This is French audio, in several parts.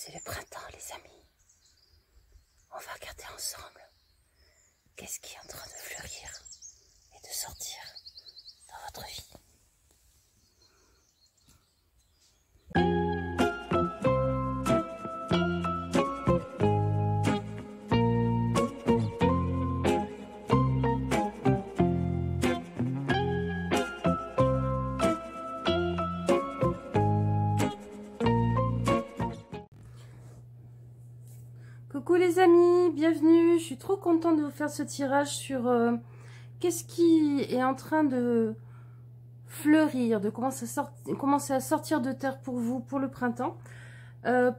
C'est le printemps, les amis. On va regarder ensemble qu'est-ce qui est en train de fleurir et de sortir dans votre vie. Coucou les amis, bienvenue. Je suis trop contente de vous faire ce tirage sur qu'est-ce qui est en train de fleurir, de commencer à sortir de terre pour vous pour le printemps. Je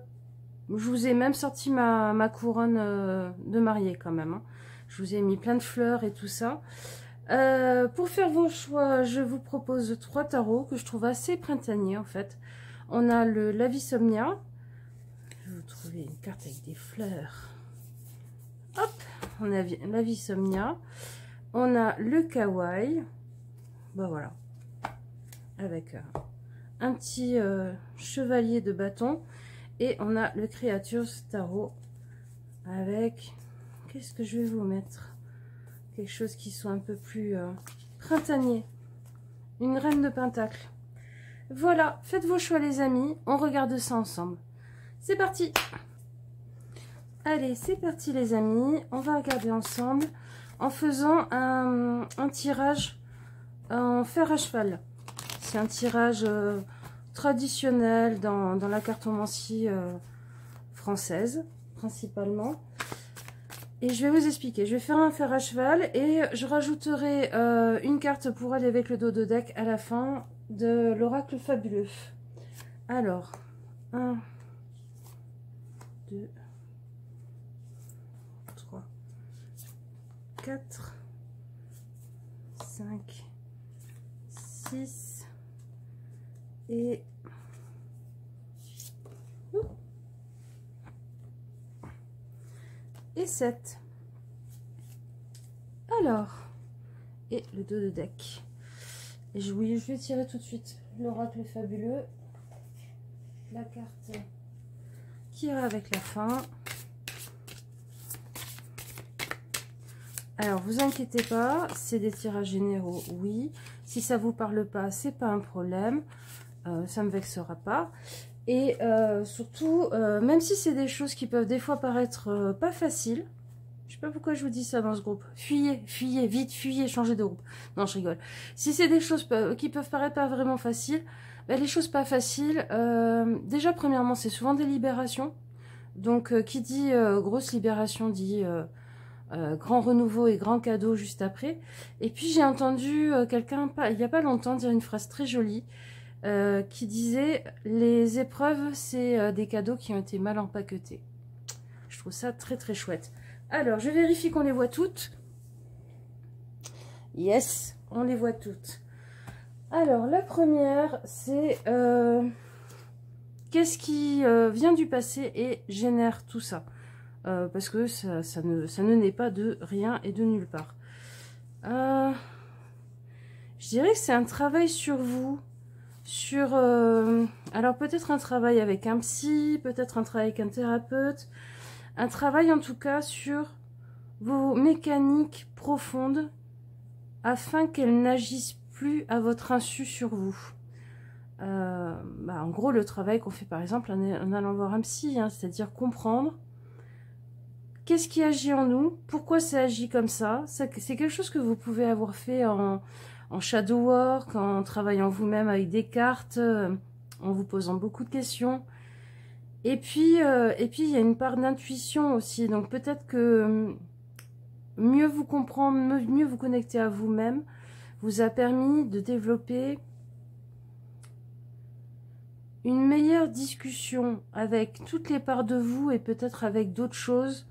vous ai même sorti ma couronne de mariée quand même, hein. Je vous ai mis plein de fleurs et tout ça. Pour faire vos choix, je vous propose 3 tarots que je trouve assez printaniers en fait. On a le Lavisomnia. Je vais vous trouver une carte avec des fleurs. Hop, on a Lavisomnia. On a le Kawaii. Ben voilà. Avec un petit chevalier de bâton. Et on a le Creatures Tarot. Avec... Qu'est-ce que je vais vous mettre? Quelque chose qui soit un peu plus printanier. Une reine de pentacle. Voilà, faites vos choix les amis. On regarde ça ensemble. C'est parti! Allez, c'est parti les amis. On va regarder ensemble en faisant un tirage en fer à cheval. C'est un tirage traditionnel dans la cartomancie française, principalement. Et je vais vous expliquer. Je vais faire un fer à cheval et je rajouterai une carte pour aller avec le dodo deck à la fin de l'oracle fabuleux. Alors, 1, 2, 3, 4, 5, 6 et 7. Alors, et le dos de deck. Et je vais tirer tout de suite l'oracle fabuleux. La carte qui ira avec la fin. Alors, vous inquiétez pas, c'est des tirages généraux, oui. Si ça vous parle pas, c'est pas un problème. Ça me vexera pas. Et surtout, même si c'est des choses qui peuvent des fois paraître pas faciles, je sais pas pourquoi je vous dis ça dans ce groupe. Fuyez, fuyez, vite, fuyez, changez de groupe. Non, je rigole. Si c'est des choses qui peuvent paraître pas vraiment faciles, ben, les choses pas faciles, déjà premièrement, c'est souvent des libérations. Donc, qui dit grosse libération dit grand renouveau et grand cadeau juste après. Et puis, j'ai entendu quelqu'un, il y a pas longtemps, dire une phrase très jolie qui disait « Les épreuves, c'est des cadeaux qui ont été mal empaquetés ». Je trouve ça très très chouette. Alors, je vérifie qu'on les voit toutes. Yes, on les voit toutes. Alors, la première, c'est qu'est-ce qui vient du passé et génère tout ça, parce que ça ne naît pas de rien et de nulle part. Je dirais que c'est un travail sur vous, sur... alors, peut-être un travail avec un psy, peut-être un travail avec un thérapeute, un travail en tout cas sur vos mécaniques profondes afin qu'elles n'agissent plus à votre insu sur vous. En gros, le travail qu'on fait par exemple en allant voir un psy, hein, c'est-à-dire comprendre qu'est-ce qui agit en nous, pourquoi ça agit comme ça. C'est quelque chose que vous pouvez avoir fait en shadow work, en travaillant vous-même avec des cartes, en vous posant beaucoup de questions. Et puis, il y a une part d'intuition aussi. Donc, peut-être que mieux vous comprendre, mieux vous connecter à vous-même, vous a permis de développer une meilleure discussion avec toutes les parts de vous et peut-être avec d'autres choses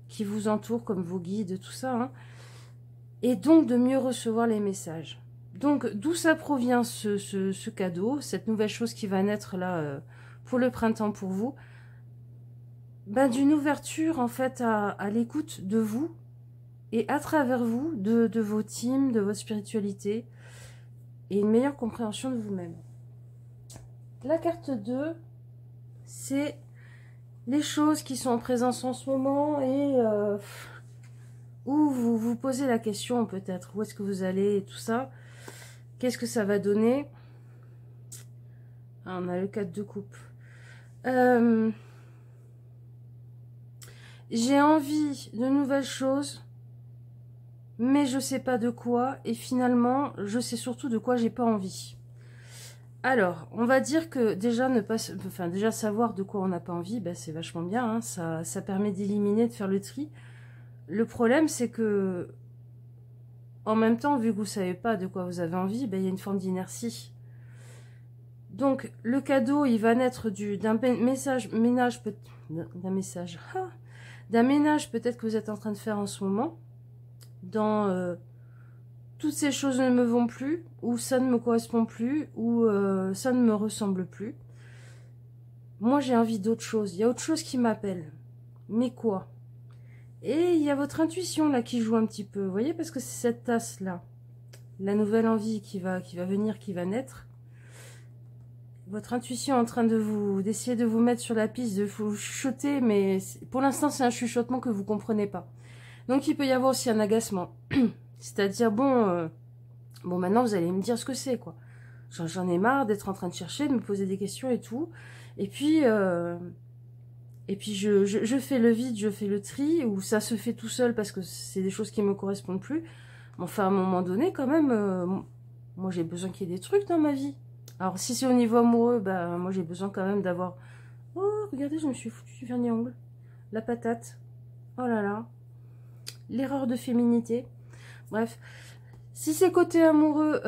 qui vous entourent, comme vos guides, tout ça. Hein, et donc, de mieux recevoir les messages. Donc, d'où ça provient ce cadeau, cette nouvelle chose qui va naître là... pour le printemps pour vous, ben, d'une ouverture en fait à l'écoute de vous et à travers vous, de vos teams, de votre spiritualité et une meilleure compréhension de vous-même. La carte 2, c'est les choses qui sont en présence en ce moment et où vous vous posez la question peut-être, où est-ce que vous allez et tout ça. Qu'est-ce que ça va donner? Ah, on a le 4 de coupe. J'ai envie de nouvelles choses, mais je sais pas de quoi. Et finalement, je sais surtout de quoi j'ai pas envie. Alors, on va dire que déjà déjà savoir de quoi on n'a pas envie, bah, c'est vachement bien. Hein, ça permet d'éliminer, de faire le tri. Le problème, c'est que en même temps, vu que vous savez pas de quoi vous avez envie, bah, il y a une forme d'inertie. Donc, le cadeau, il va naître d'un ménage peut-être que vous êtes en train de faire en ce moment. Dans toutes ces choses ne me vont plus, ou ça ne me correspond plus, ou ça ne me ressemble plus. Moi, j'ai envie d'autre chose. Il y a autre chose qui m'appelle. Mais quoi? Et il y a votre intuition là qui joue un petit peu. Vous voyez, parce que c'est cette tasse là, la nouvelle envie qui va venir, qui va naître. Votre intuition est en train d'essayer de vous mettre sur la piste, de vous chuchoter, mais pour l'instant, c'est un chuchotement que vous comprenez pas. Donc, il peut y avoir aussi un agacement. C'est-à-dire, bon, maintenant, vous allez me dire ce que c'est, quoi. J'en ai marre d'être en train de chercher, de me poser des questions et tout. Et puis je fais le vide, je fais le tri, ou ça se fait tout seul parce que c'est des choses qui me correspondent plus. Mais enfin, à un moment donné, quand même, moi, j'ai besoin qu'il y ait des trucs dans ma vie. Alors, si c'est au niveau amoureux, bah, moi, j'ai besoin quand même d'avoir... Oh, regardez, je me suis foutu du vernis à ongles. La patate. Oh là là. L'erreur de féminité. Bref. Si c'est côté amoureux,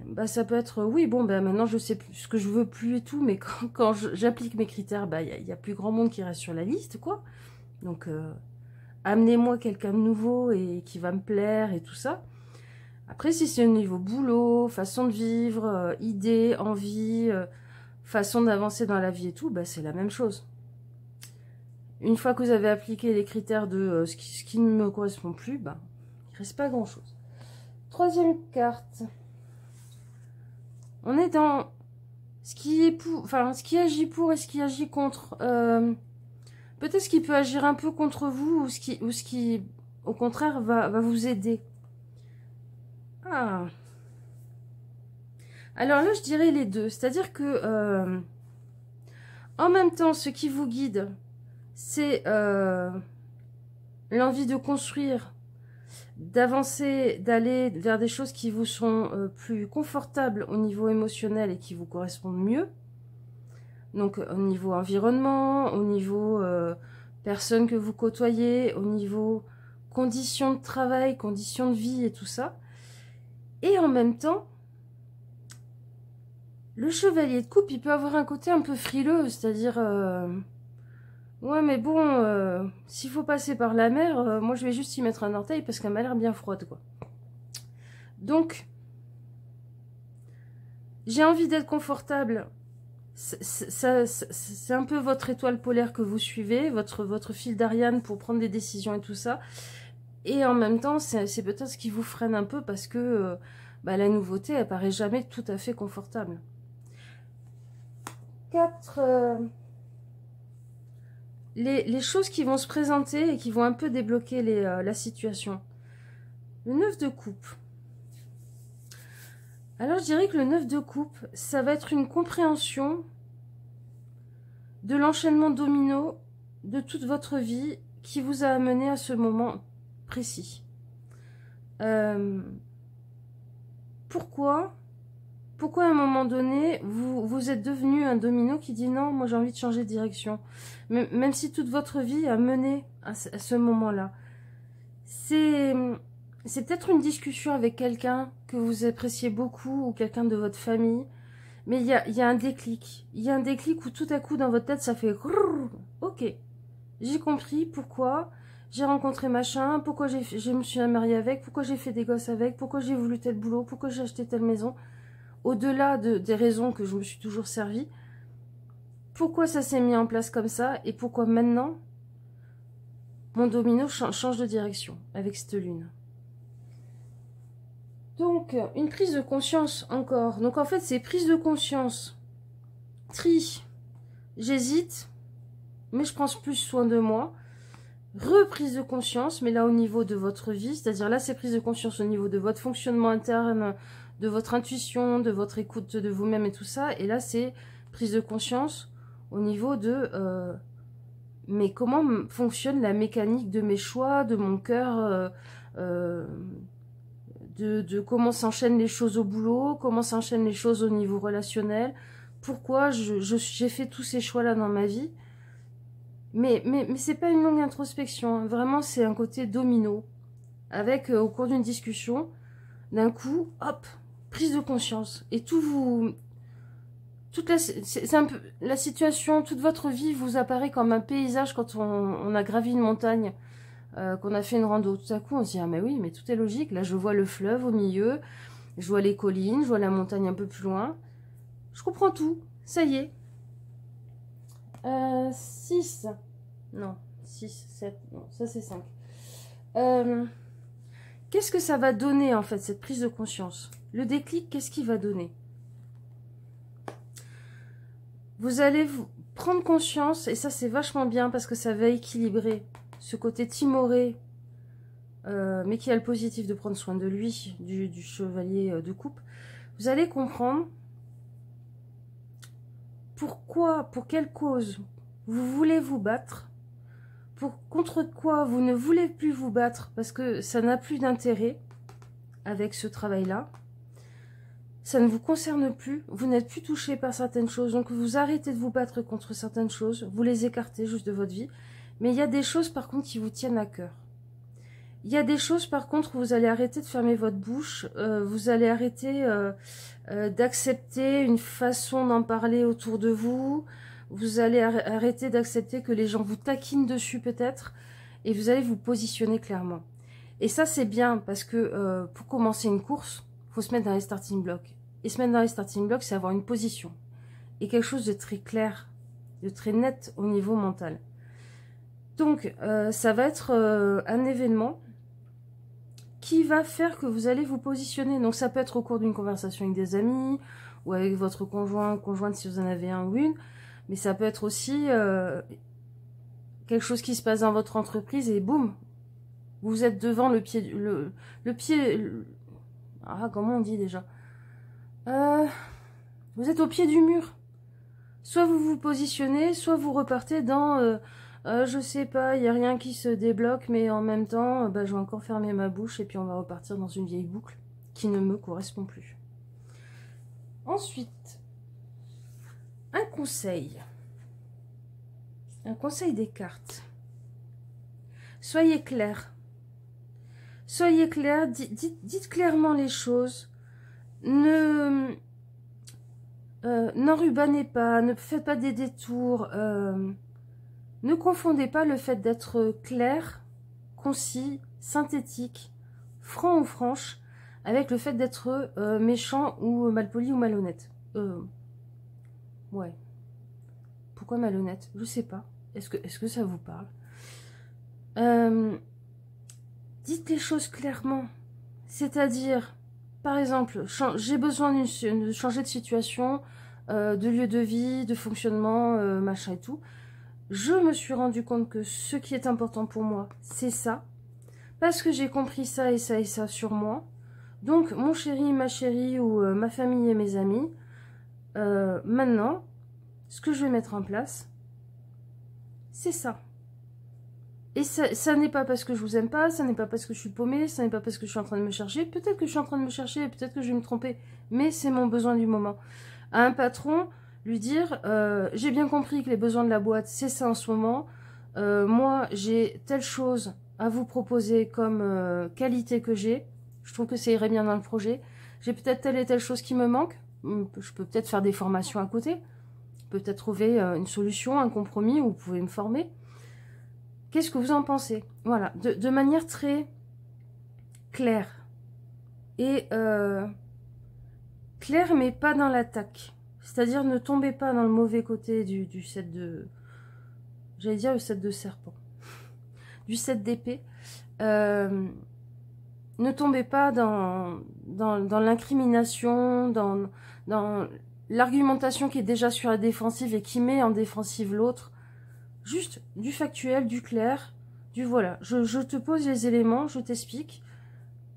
bah, ça peut être... Oui, bon, bah, maintenant, je sais plus ce que je veux plus et tout, mais quand j'applique mes critères, bah, il y a plus grand monde qui reste sur la liste, quoi. Donc, amenez-moi quelqu'un de nouveau et qui va me plaire et tout ça. Après, si c'est au niveau boulot, façon de vivre, idées, envie, façon d'avancer dans la vie et tout, bah, c'est la même chose. Une fois que vous avez appliqué les critères de ce qui ne me correspond plus, bah, il ne reste pas grand-chose. Troisième carte. On est dans ce qui est ce qui agit pour et ce qui agit contre. Peut-être ce qui peut agir un peu contre vous ou ce qui au contraire, va vous aider. Ah. Alors là, je dirais les deux. C'est-à-dire que, en même temps, ce qui vous guide, c'est l'envie de construire, d'avancer, d'aller vers des choses qui vous sont plus confortables au niveau émotionnel et qui vous correspondent mieux. Donc, au niveau environnement, au niveau personnes que vous côtoyez, au niveau conditions de travail, conditions de vie et tout ça. Et en même temps, le chevalier de coupe, il peut avoir un côté un peu frileux, c'est-à-dire... ouais, mais bon, s'il faut passer par la mer, moi je vais juste y mettre un orteil parce qu'elle m'a l'air bien froide, quoi. Donc, j'ai envie d'être confortable. C'est un peu votre étoile polaire que vous suivez, votre fil d'Ariane pour prendre des décisions et tout ça. Et en même temps, c'est peut-être ce qui vous freine un peu parce que bah, la nouveauté, elle paraît jamais tout à fait confortable. 4... les choses qui vont se présenter et qui vont un peu débloquer la situation. Le 9 de coupe. Alors, je dirais que le 9 de coupe, ça va être une compréhension de l'enchaînement domino de toute votre vie qui vous a amené à ce moment précis. Pourquoi à un moment donné, vous êtes devenu un domino qui dit non, moi j'ai envie de changer de direction. Même si toute votre vie a mené à ce moment-là. C'est peut-être une discussion avec quelqu'un que vous appréciez beaucoup ou quelqu'un de votre famille. Mais il y a un déclic. Il y a un déclic où tout à coup dans votre tête ça fait ok, j'ai compris pourquoi j'ai rencontré machin, pourquoi je me suis mariée avec, pourquoi j'ai fait des gosses avec, pourquoi j'ai voulu tel boulot, pourquoi j'ai acheté telle maison. Au-delà des raisons que je me suis toujours servi, pourquoi ça s'est mis en place comme ça et pourquoi maintenant mon domino change de direction avec cette lune. Donc, une prise de conscience encore. Donc, en fait, c'est prise de conscience. Tri. J'hésite, mais je prends plus soin de moi. Reprise de conscience, mais là au niveau de votre vie, c'est-à-dire là c'est prise de conscience au niveau de votre fonctionnement interne, de votre intuition, de votre écoute de vous-même et tout ça, et là c'est prise de conscience au niveau de mais comment fonctionne la mécanique de mes choix, de mon cœur, de comment s'enchaînent les choses au boulot, comment s'enchaînent les choses au niveau relationnel, pourquoi j'ai fait tous ces choix-là dans ma vie. Mais c'est pas une longue introspection, hein. Vraiment c'est un côté domino, avec au cours d'une discussion, d'un coup, hop, prise de conscience, et tout vous... c'est un peu, la situation, toute votre vie vous apparaît comme un paysage quand on a gravi une montagne, qu'on a fait une rando. Tout à coup, on se dit, ah mais oui, mais tout est logique. Là, je vois le fleuve au milieu, je vois les collines, je vois la montagne un peu plus loin. Je comprends tout. Ça y est. 6. Non, 6, 7. Non, ça c'est 5. Qu'est-ce que ça va donner, en fait, cette prise de conscience? Le déclic, qu'est-ce qu'il va donner? Vous allez vous prendre conscience, et ça c'est vachement bien parce que ça va équilibrer ce côté timoré, mais qui a le positif de prendre soin de lui, du chevalier de coupe. Vous allez comprendre pourquoi, pour quelle cause vous voulez vous battre, contre quoi vous ne voulez plus vous battre parce que ça n'a plus d'intérêt avec ce travail-là. Ça ne vous concerne plus, vous n'êtes plus touché par certaines choses, donc vous arrêtez de vous battre contre certaines choses, vous les écartez juste de votre vie. Mais il y a des choses par contre qui vous tiennent à cœur. Il y a des choses par contre où vous allez arrêter de fermer votre bouche, vous allez arrêter d'accepter une façon d'en parler autour de vous, vous allez arrêter d'accepter que les gens vous taquinent dessus peut-être, et vous allez vous positionner clairement. Et ça c'est bien parce que pour commencer une course, il faut se mettre dans les starting blocks. Et se mettre dans les starting blocks, c'est avoir une position. Et quelque chose de très clair, de très net au niveau mental. Donc, ça va être un événement qui va faire que vous allez vous positionner. Donc, ça peut être au cours d'une conversation avec des amis, ou avec votre conjoint ou conjointe si vous en avez un ou une. Mais ça peut être aussi quelque chose qui se passe dans votre entreprise et boum, vous êtes devant le pied... Ah, comment on dit déjà? Vous êtes au pied du mur. Soit vous vous positionnez, soit vous repartez dans je sais pas, il n'y a rien qui se débloque, mais en même temps, je vais encore fermer ma bouche et puis on va repartir dans une vieille boucle qui ne me correspond plus. Ensuite, un conseil. Un conseil des cartes. Soyez clair. Soyez clair, dites clairement les choses. N'enrubanez pas, ne faites pas des détours. Ne confondez pas le fait d'être clair, concis, synthétique, franc ou franche, avec le fait d'être méchant ou malpoli ou malhonnête. Ouais. Pourquoi malhonnête? Je sais pas. Est-ce que ça vous parle? Dites les choses clairement. C'est-à-dire, par exemple, j'ai besoin de changer de situation, de lieu de vie, de fonctionnement, machin et tout. Je me suis rendu compte que ce qui est important pour moi, c'est ça. Parce que j'ai compris ça et ça et ça sur moi. Donc, mon chéri, ma chérie ou ma famille et mes amis, maintenant, ce que je vais mettre en place, c'est ça. Et ça n'est pas parce que je vous aime pas, ça n'est pas parce que je suis paumée, ça n'est pas parce que je suis en train de me chercher. Peut-être que je suis en train de me chercher, peut-être que je vais me tromper, mais c'est mon besoin du moment. À un patron, lui dire, j'ai bien compris que les besoins de la boîte, c'est ça en ce moment. Moi, j'ai telle chose à vous proposer comme qualité que j'ai. Je trouve que ça irait bien dans le projet. J'ai peut-être telle et telle chose qui me manque. Je peux peut-être faire des formations à côté. Peut-être trouver une solution, un compromis où vous pouvez me former. Qu'est-ce que vous en pensez? Voilà, de manière très claire. Et claire, mais pas dans l'attaque. C'est-à-dire, ne tombez pas dans le mauvais côté du 7 de... J'allais dire le 7 de serpent. Du 7 d'épée. Ne tombez pas dans l'incrimination, dans l'argumentation qui est déjà sur la défensive et qui met en défensive l'autre. Juste du factuel, du clair, du voilà. Je te pose les éléments, je t'explique.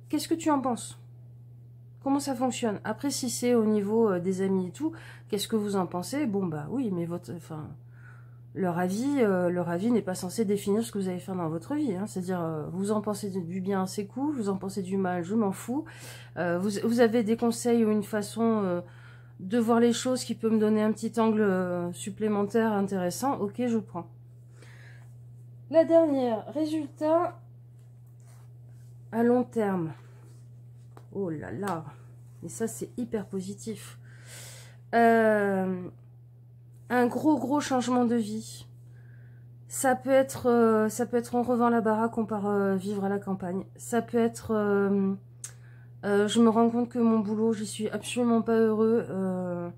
Qu'est-ce que tu en penses? Comment ça fonctionne? Après, si c'est au niveau des amis et tout, qu'est-ce que vous en pensez? Bon, bah oui, mais leur avis n'est pas censé définir ce que vous allez faire dans votre vie. Hein. C'est-à-dire, vous en pensez du bien, c'est cool. Vous en pensez du mal, je m'en fous. Vous avez des conseils ou une façon de voir les choses qui peut me donner un petit angle supplémentaire intéressant. Ok, je prends. La dernière, résultat à long terme. Oh là là, et ça c'est hyper positif. Un gros changement de vie. Ça peut être on revend la baraque, on part vivre à la campagne. Ça peut être je me rends compte que mon boulot, j'y suis absolument pas heureux.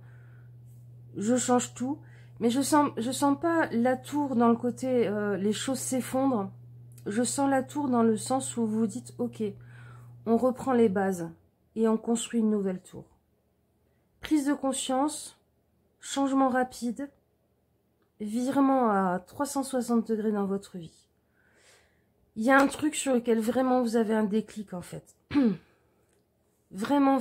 Je change tout, mais je sens pas la tour dans le côté les choses s'effondrent. Je sens la tour dans le sens où vous dites ok, on reprend les bases et on construit une nouvelle tour. Prise de conscience, changement rapide, virement à 360 degrés dans votre vie. Il y a un truc sur lequel vraiment vous avez un déclic en fait. Vraiment,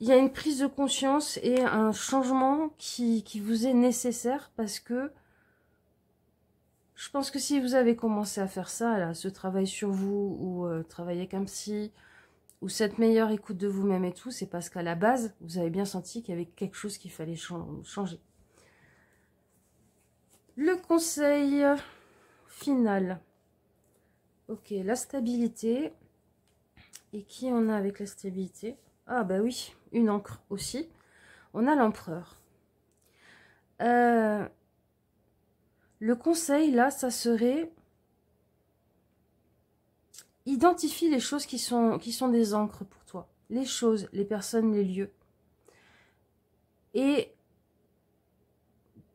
il y a une prise de conscience et un changement qui vous est nécessaire parce que je pense que si vous avez commencé à faire ça, là, ce travail sur vous ou travailler avec un psy ou cette meilleure écoute de vous-même et tout, c'est parce qu'à la base, vous avez bien senti qu'il y avait quelque chose qu'il fallait changer. Le conseil final. Ok, la stabilité. Et qui on a avec la stabilité? Ah bah oui, une encre aussi. On a l'empereur. Le conseil, là, ça serait... Identifie les choses qui sont des encres pour toi. Les choses, les personnes, les lieux. Et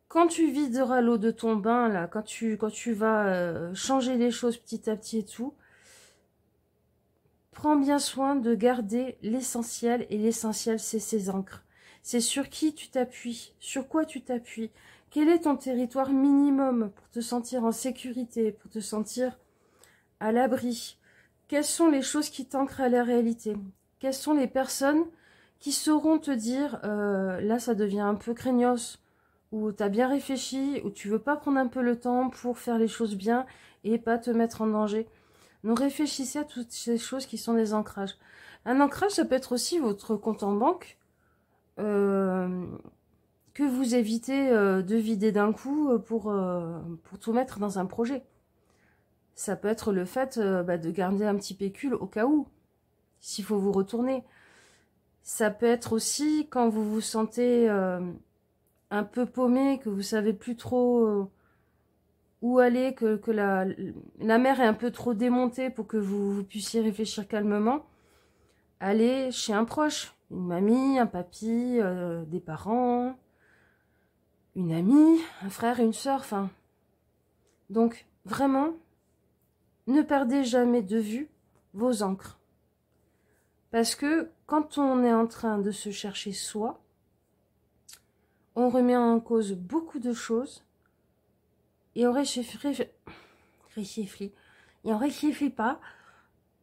quand tu videras l'eau de ton bain, là, quand tu vas changer les choses petit à petit et tout, prends bien soin de garder l'essentiel. Et l'essentiel, c'est ces encres. C'est sur qui tu t'appuies, sur quoi tu t'appuies. Quel est ton territoire minimum pour te sentir en sécurité, pour te sentir à l'abri? Quelles sont les choses qui t'ancrent à la réalité? Quelles sont les personnes qui sauront te dire là ça devient un peu craignos, ou tu as bien réfléchi, ou tu veux pas prendre un peu le temps pour faire les choses bien et pas te mettre en danger? Donc réfléchissez à toutes ces choses qui sont des ancrages. Un ancrage, ça peut être aussi votre compte en banque que vous évitez de vider d'un coup pour tout mettre dans un projet. Ça peut être le fait de garder un petit pécule au cas où, s'il faut vous retourner. Ça peut être aussi quand vous vous sentez un peu paumé, que vous savez plus trop où aller, que la mer est un peu trop démontée pour que vous puissiez réfléchir calmement. Allez chez un proche, une mamie, un papy, des parents, une amie, un frère et une sœur, enfin. Donc, vraiment, ne perdez jamais de vue vos ancres. Parce que quand on est en train de se chercher soi, on remet en cause beaucoup de choses et on réfléchit pas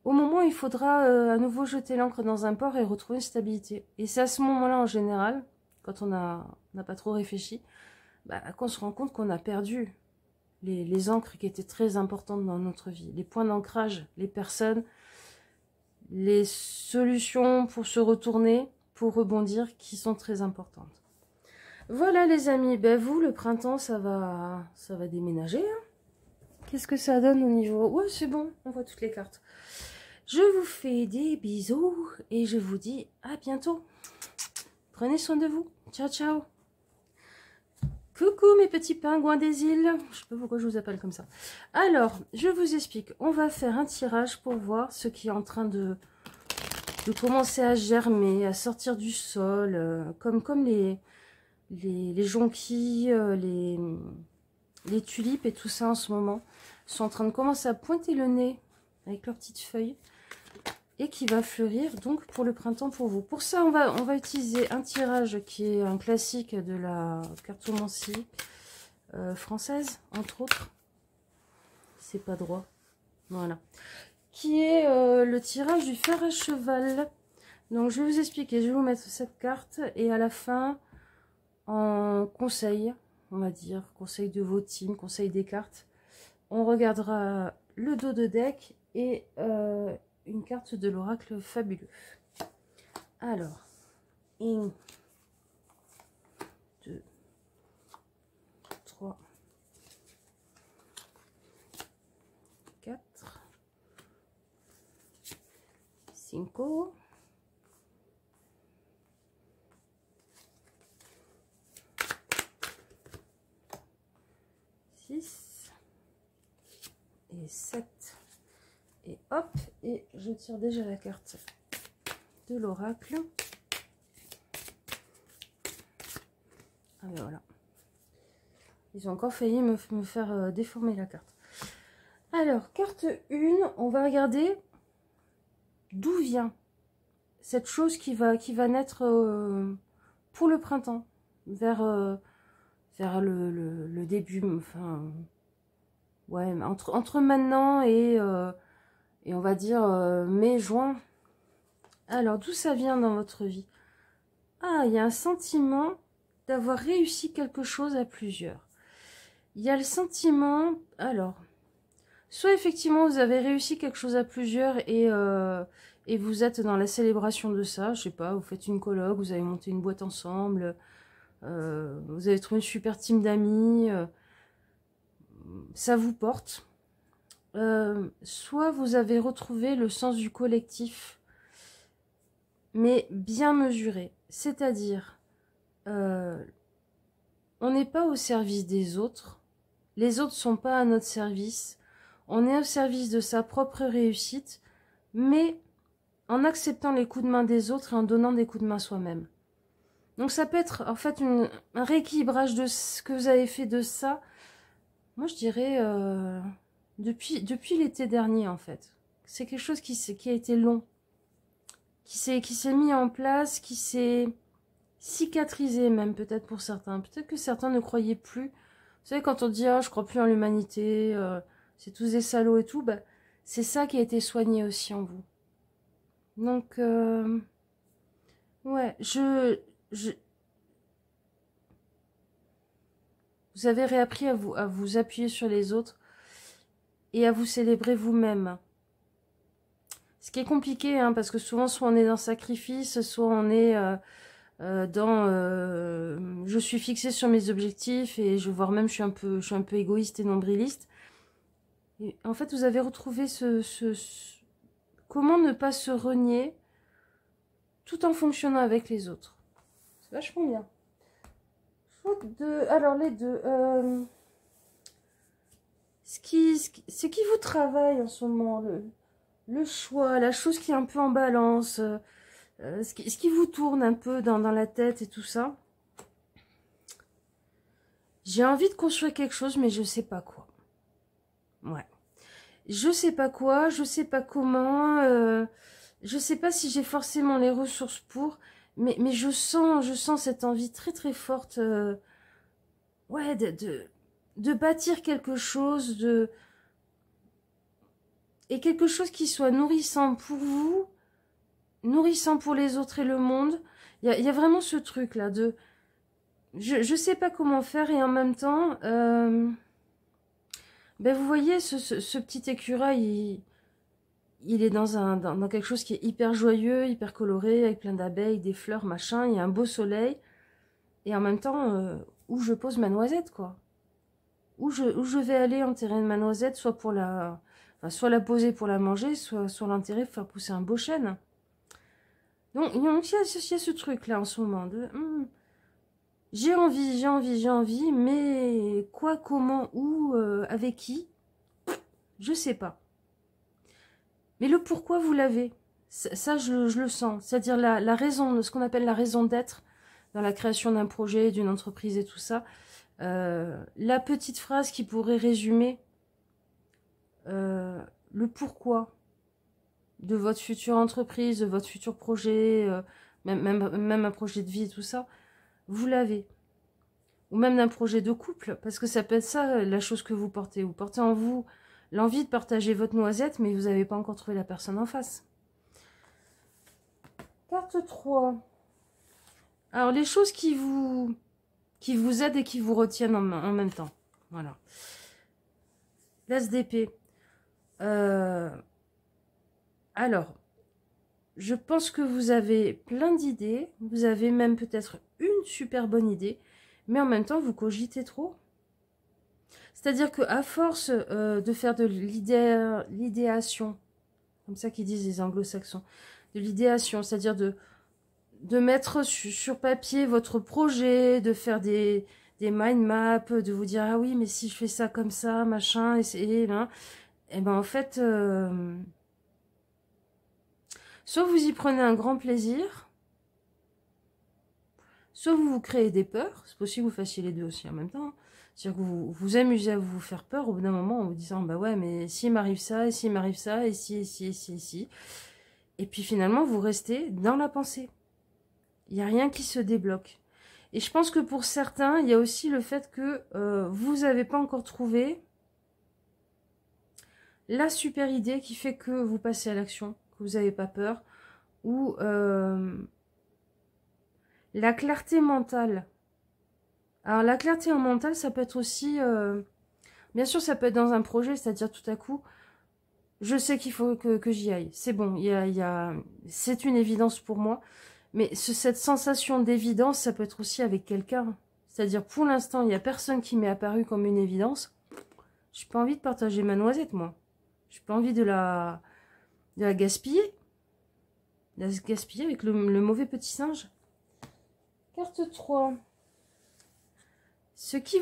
au moment où il faudra à nouveau jeter l'encre dans un port et retrouver une stabilité. Et c'est à ce moment-là, en général, quand on n'a pas trop réfléchi, qu'on se rend compte qu'on a perdu les ancres qui étaient très importantes dans notre vie. Les points d'ancrage, les personnes, les solutions pour se retourner, pour rebondir, qui sont très importantes. Voilà les amis, vous, le printemps, ça va déménager. Hein. Qu'est-ce que ça donne au niveau... Ouais, c'est bon, on voit toutes les cartes. Je vous fais des bisous et je vous dis à bientôt. Prenez soin de vous. Ciao, ciao. Coucou mes petits pingouins des îles. Je sais pas pourquoi je vous appelle comme ça. Alors, je vous explique. On va faire un tirage pour voir ce qui est en train de commencer à germer, à sortir du sol, comme les jonquilles, les tulipes et tout ça en ce moment sont en train de commencer à pointer le nez avec leurs petites feuilles et qui va fleurir donc pour le printemps pour vous. Pour ça, on va utiliser un tirage qui est un classique de la cartomancie. française, entre autres. C'est pas droit. Voilà. Qui est le tirage du fer à cheval. Donc, je vais vous expliquer. Je vais vous mettre cette carte. Et à la fin, en conseil, on va dire, conseil de vos teams, conseil des cartes, on regardera le dos de deck et une carte de l'oracle fabuleux. Alors, 1, 2, 3, 4, 5, 6 et 7. Et hop, et je tire déjà la carte de l'oracle. Ah ben voilà. Ils ont encore failli me faire déformer la carte. Alors, carte 1, on va regarder d'où vient cette chose qui va naître pour le printemps, vers le début, enfin, ouais, entre maintenant et on va dire mai, juin. Alors, d'où ça vient dans votre vie? Ah, il y a un sentiment d'avoir réussi quelque chose à plusieurs. Il y a le sentiment, alors, soit effectivement vous avez réussi quelque chose à plusieurs et vous êtes dans la célébration de ça, je sais pas, vous faites une colloque, vous avez monté une boîte ensemble, vous avez trouvé une super team d'amis, ça vous porte. Soit vous avez retrouvé le sens du collectif, mais bien mesuré, c'est-à-dire on n'est pas au service des autres, les autres sont pas à notre service, on est au service de sa propre réussite, mais en acceptant les coups de main des autres et en donnant des coups de main soi-même. Donc ça peut être en fait un rééquilibrage de ce que vous avez fait de ça. Moi je dirais depuis l'été dernier en fait. C'est quelque chose qui a été long, qui s'est mis en place, qui s'est cicatrisé même peut-être pour certains. Peut-être que certains ne croyaient plus. Vous savez quand on dit ah, je crois plus en l'humanité, c'est tous des salauds et tout, bah, c'est ça qui a été soigné aussi en vous. Donc ouais, vous avez réappris à vous appuyer sur les autres et à vous célébrer vous-même. Ce qui est compliqué, hein, parce que souvent, soit on est dans le sacrifice, soit on est dans je suis fixée sur mes objectifs et voire même je suis un peu égoïste et nombriliste. Et en fait, vous avez retrouvé comment ne pas se renier tout en fonctionnant avec les autres. C'est vachement bien. Alors les deux, ce qui vous travaille en ce moment, le choix, la chose qui est un peu en balance, ce qui vous tourne un peu dans la tête et tout ça. J'ai envie de construire quelque chose, mais je sais pas quoi. Ouais. Je sais pas quoi, je sais pas comment, je sais pas si j'ai forcément les ressources pour, mais je sens cette envie très très forte, ouais, de bâtir quelque chose, et quelque chose qui soit nourrissant pour vous, nourrissant pour les autres et le monde. Il y a vraiment ce truc là de je sais pas comment faire et en même temps ben vous voyez ce petit écureuil il est dans quelque chose qui est hyper joyeux, hyper coloré, avec plein d'abeilles, des fleurs, machin, il y a un beau soleil et en même temps où je pose ma noisette quoi. Où je vais aller enterrer ma noisette, soit pour soit la poser pour la manger, soit l'enterrer pour faire pousser un beau chêne. Donc il y a ce truc là en ce moment de j'ai envie, mais quoi, comment, où, avec qui, je sais pas. Mais le pourquoi vous l'avez, ça je le sens, c'est-à-dire la raison, ce qu'on appelle la raison d'être dans la création d'un projet, d'une entreprise et tout ça. La petite phrase qui pourrait résumer le pourquoi de votre future entreprise, de votre futur projet, même un projet de vie et tout ça, vous l'avez. ou même d'un projet de couple, parce que ça peut être ça, la chose que vous portez. Vous portez en vous l'envie de partager votre noisette, mais vous n'avez pas encore trouvé la personne en face. Carte 3. Alors, les choses qui vous aident et qui vous retiennent en même temps. Voilà. L'As d'épée. Alors, je pense que vous avez plein d'idées. Vous avez même peut-être une super bonne idée. Mais en même temps, vous cogitez trop. C'est-à-dire qu'à force de faire de l'idéation, comme ça qu'ils disent les anglo-saxons, de l'idéation, c'est-à-dire de mettre sur papier votre projet, de faire des mind maps, de vous dire, ah oui, mais si je fais ça comme ça, machin, et ben en fait, soit vous y prenez un grand plaisir, soit vous vous créez des peurs, c'est possible que vous fassiez les deux aussi en même temps, c'est-à-dire que vous vous amusez à vous faire peur au bout d'un moment en vous disant, bah ouais, mais s'il m'arrive ça, et s'il m'arrive ça, et si, et puis finalement, vous restez dans la pensée. Il n'y a rien qui se débloque. Et je pense que pour certains, il y a aussi le fait que vous n'avez pas encore trouvé la super idée qui fait que vous passez à l'action, que vous n'avez pas peur, ou la clarté mentale. Alors la clarté mentale, ça peut être aussi, bien sûr ça peut être dans un projet, c'est-à-dire tout à coup, je sais qu'il faut que j'y aille. C'est bon, c'est une évidence pour moi. Mais cette sensation d'évidence, ça peut être aussi avec quelqu'un. C'est-à-dire, pour l'instant, il n'y a personne qui m'est apparu comme une évidence. Je n'ai pas envie de partager ma noisette, moi. Je n'ai pas envie de la gaspiller. De la gaspiller avec le mauvais petit singe. Carte 3. Ce qui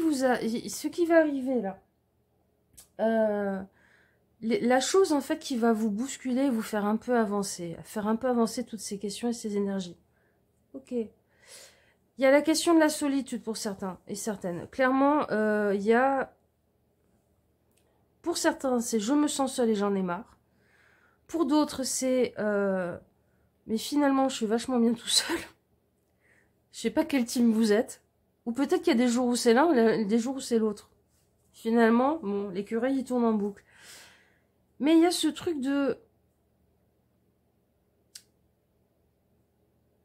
va arriver, là. La chose, en fait, qui va vous bousculer, vous faire un peu avancer. Faire un peu avancer toutes ces questions et ces énergies. Ok. Il y a la question de la solitude pour certains et certaines. Clairement, il y a... Pour certains, c'est je me sens seule et j'en ai marre. Pour d'autres, c'est... mais finalement, je suis vachement bien tout seul. Je sais pas quel team vous êtes. Ou peut-être qu'il y a des jours où c'est l'un, des jours où c'est l'autre. Finalement, bon, l'écureuil, il tourne en boucle. Mais il y a ce truc de...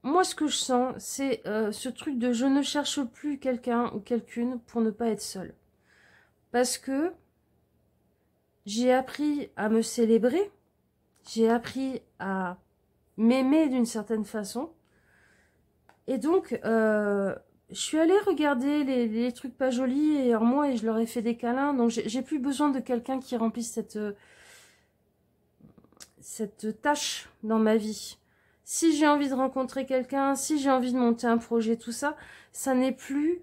Moi, ce que je sens, c'est ce truc de je ne cherche plus quelqu'un ou quelqu'une pour ne pas être seule. Parce que j'ai appris à me célébrer, j'ai appris à m'aimer d'une certaine façon. Et donc, je suis allée regarder les trucs pas jolis et en moi et je leur ai fait des câlins. Donc, j'ai plus besoin de quelqu'un qui remplisse cette tâche dans ma vie. Si j'ai envie de rencontrer quelqu'un, si j'ai envie de monter un projet, tout ça, ça n'est plus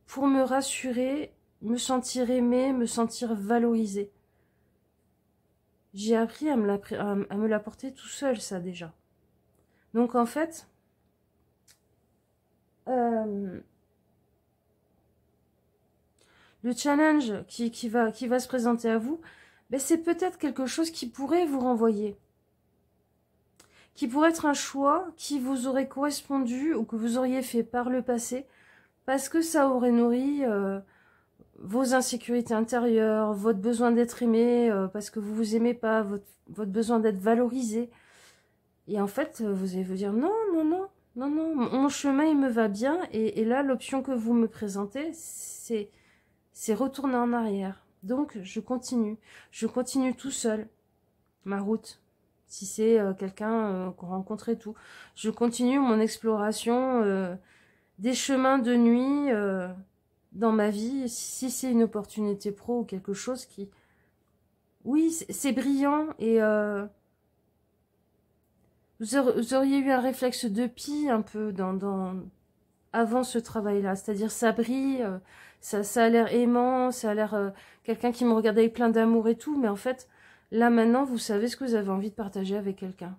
pour me rassurer, me sentir aimée, me sentir valorisée. J'ai appris à me l'apporter tout seul, ça, déjà. Donc, en fait, le challenge qui va se présenter à vous, ben, c'est peut-être quelque chose qui pourrait vous renvoyer. Qui pourrait être un choix qui vous aurait correspondu ou que vous auriez fait par le passé, parce que ça aurait nourri vos insécurités intérieures, votre besoin d'être aimé, parce que vous vous aimez pas, votre besoin d'être valorisé. Et en fait, vous allez vous dire non, non, non, non, non, mon chemin il me va bien. Et là, l'option que vous me présentez, c'est retourner en arrière. Donc, je continue tout seul ma route. Si c'est quelqu'un qu'on rencontre et tout. Je continue mon exploration des chemins de nuit dans ma vie. Si c'est une opportunité pro ou quelque chose qui... Oui, c'est brillant et vous auriez eu un réflexe de pie un peu avant ce travail-là. C'est-à-dire ça brille, ça a l'air aimant, ça a l'air quelqu'un qui me regardait avec plein d'amour et tout. Mais en fait... Là, maintenant, vous savez ce que vous avez envie de partager avec quelqu'un.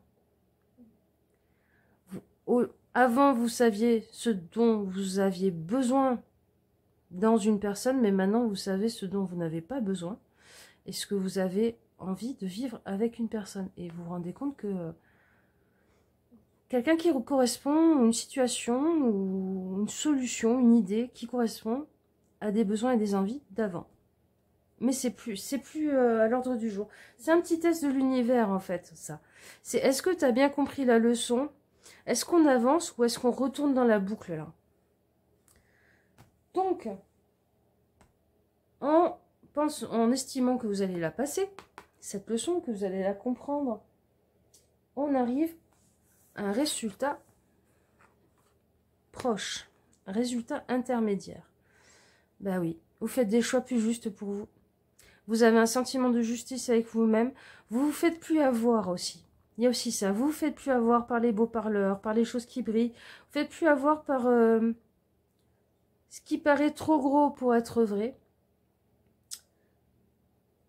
Avant, vous saviez ce dont vous aviez besoin dans une personne, mais maintenant, vous savez ce dont vous n'avez pas besoin et ce que vous avez envie de vivre avec une personne. Et vous vous rendez compte que quelqu'un qui correspond, une situation ou une solution, une idée qui correspond, à des besoins et des envies d'avant. Mais c'est plus à l'ordre du jour. C'est un petit test de l'univers, en fait, ça. C'est est-ce que tu as bien compris la leçon? Est-ce qu'on avance ou est-ce qu'on retourne dans la boucle, là? Donc, en estimant que vous allez la passer, cette leçon, que vous allez la comprendre, on arrive à un résultat proche, un résultat intermédiaire. Ben oui, vous faites des choix plus justes pour vous. Vous avez un sentiment de justice avec vous-même. Vous vous faites plus avoir aussi. Il y a aussi ça. Vous vous faites plus avoir par les beaux parleurs, par les choses qui brillent. Vous vous faites plus avoir par ce qui paraît trop gros pour être vrai.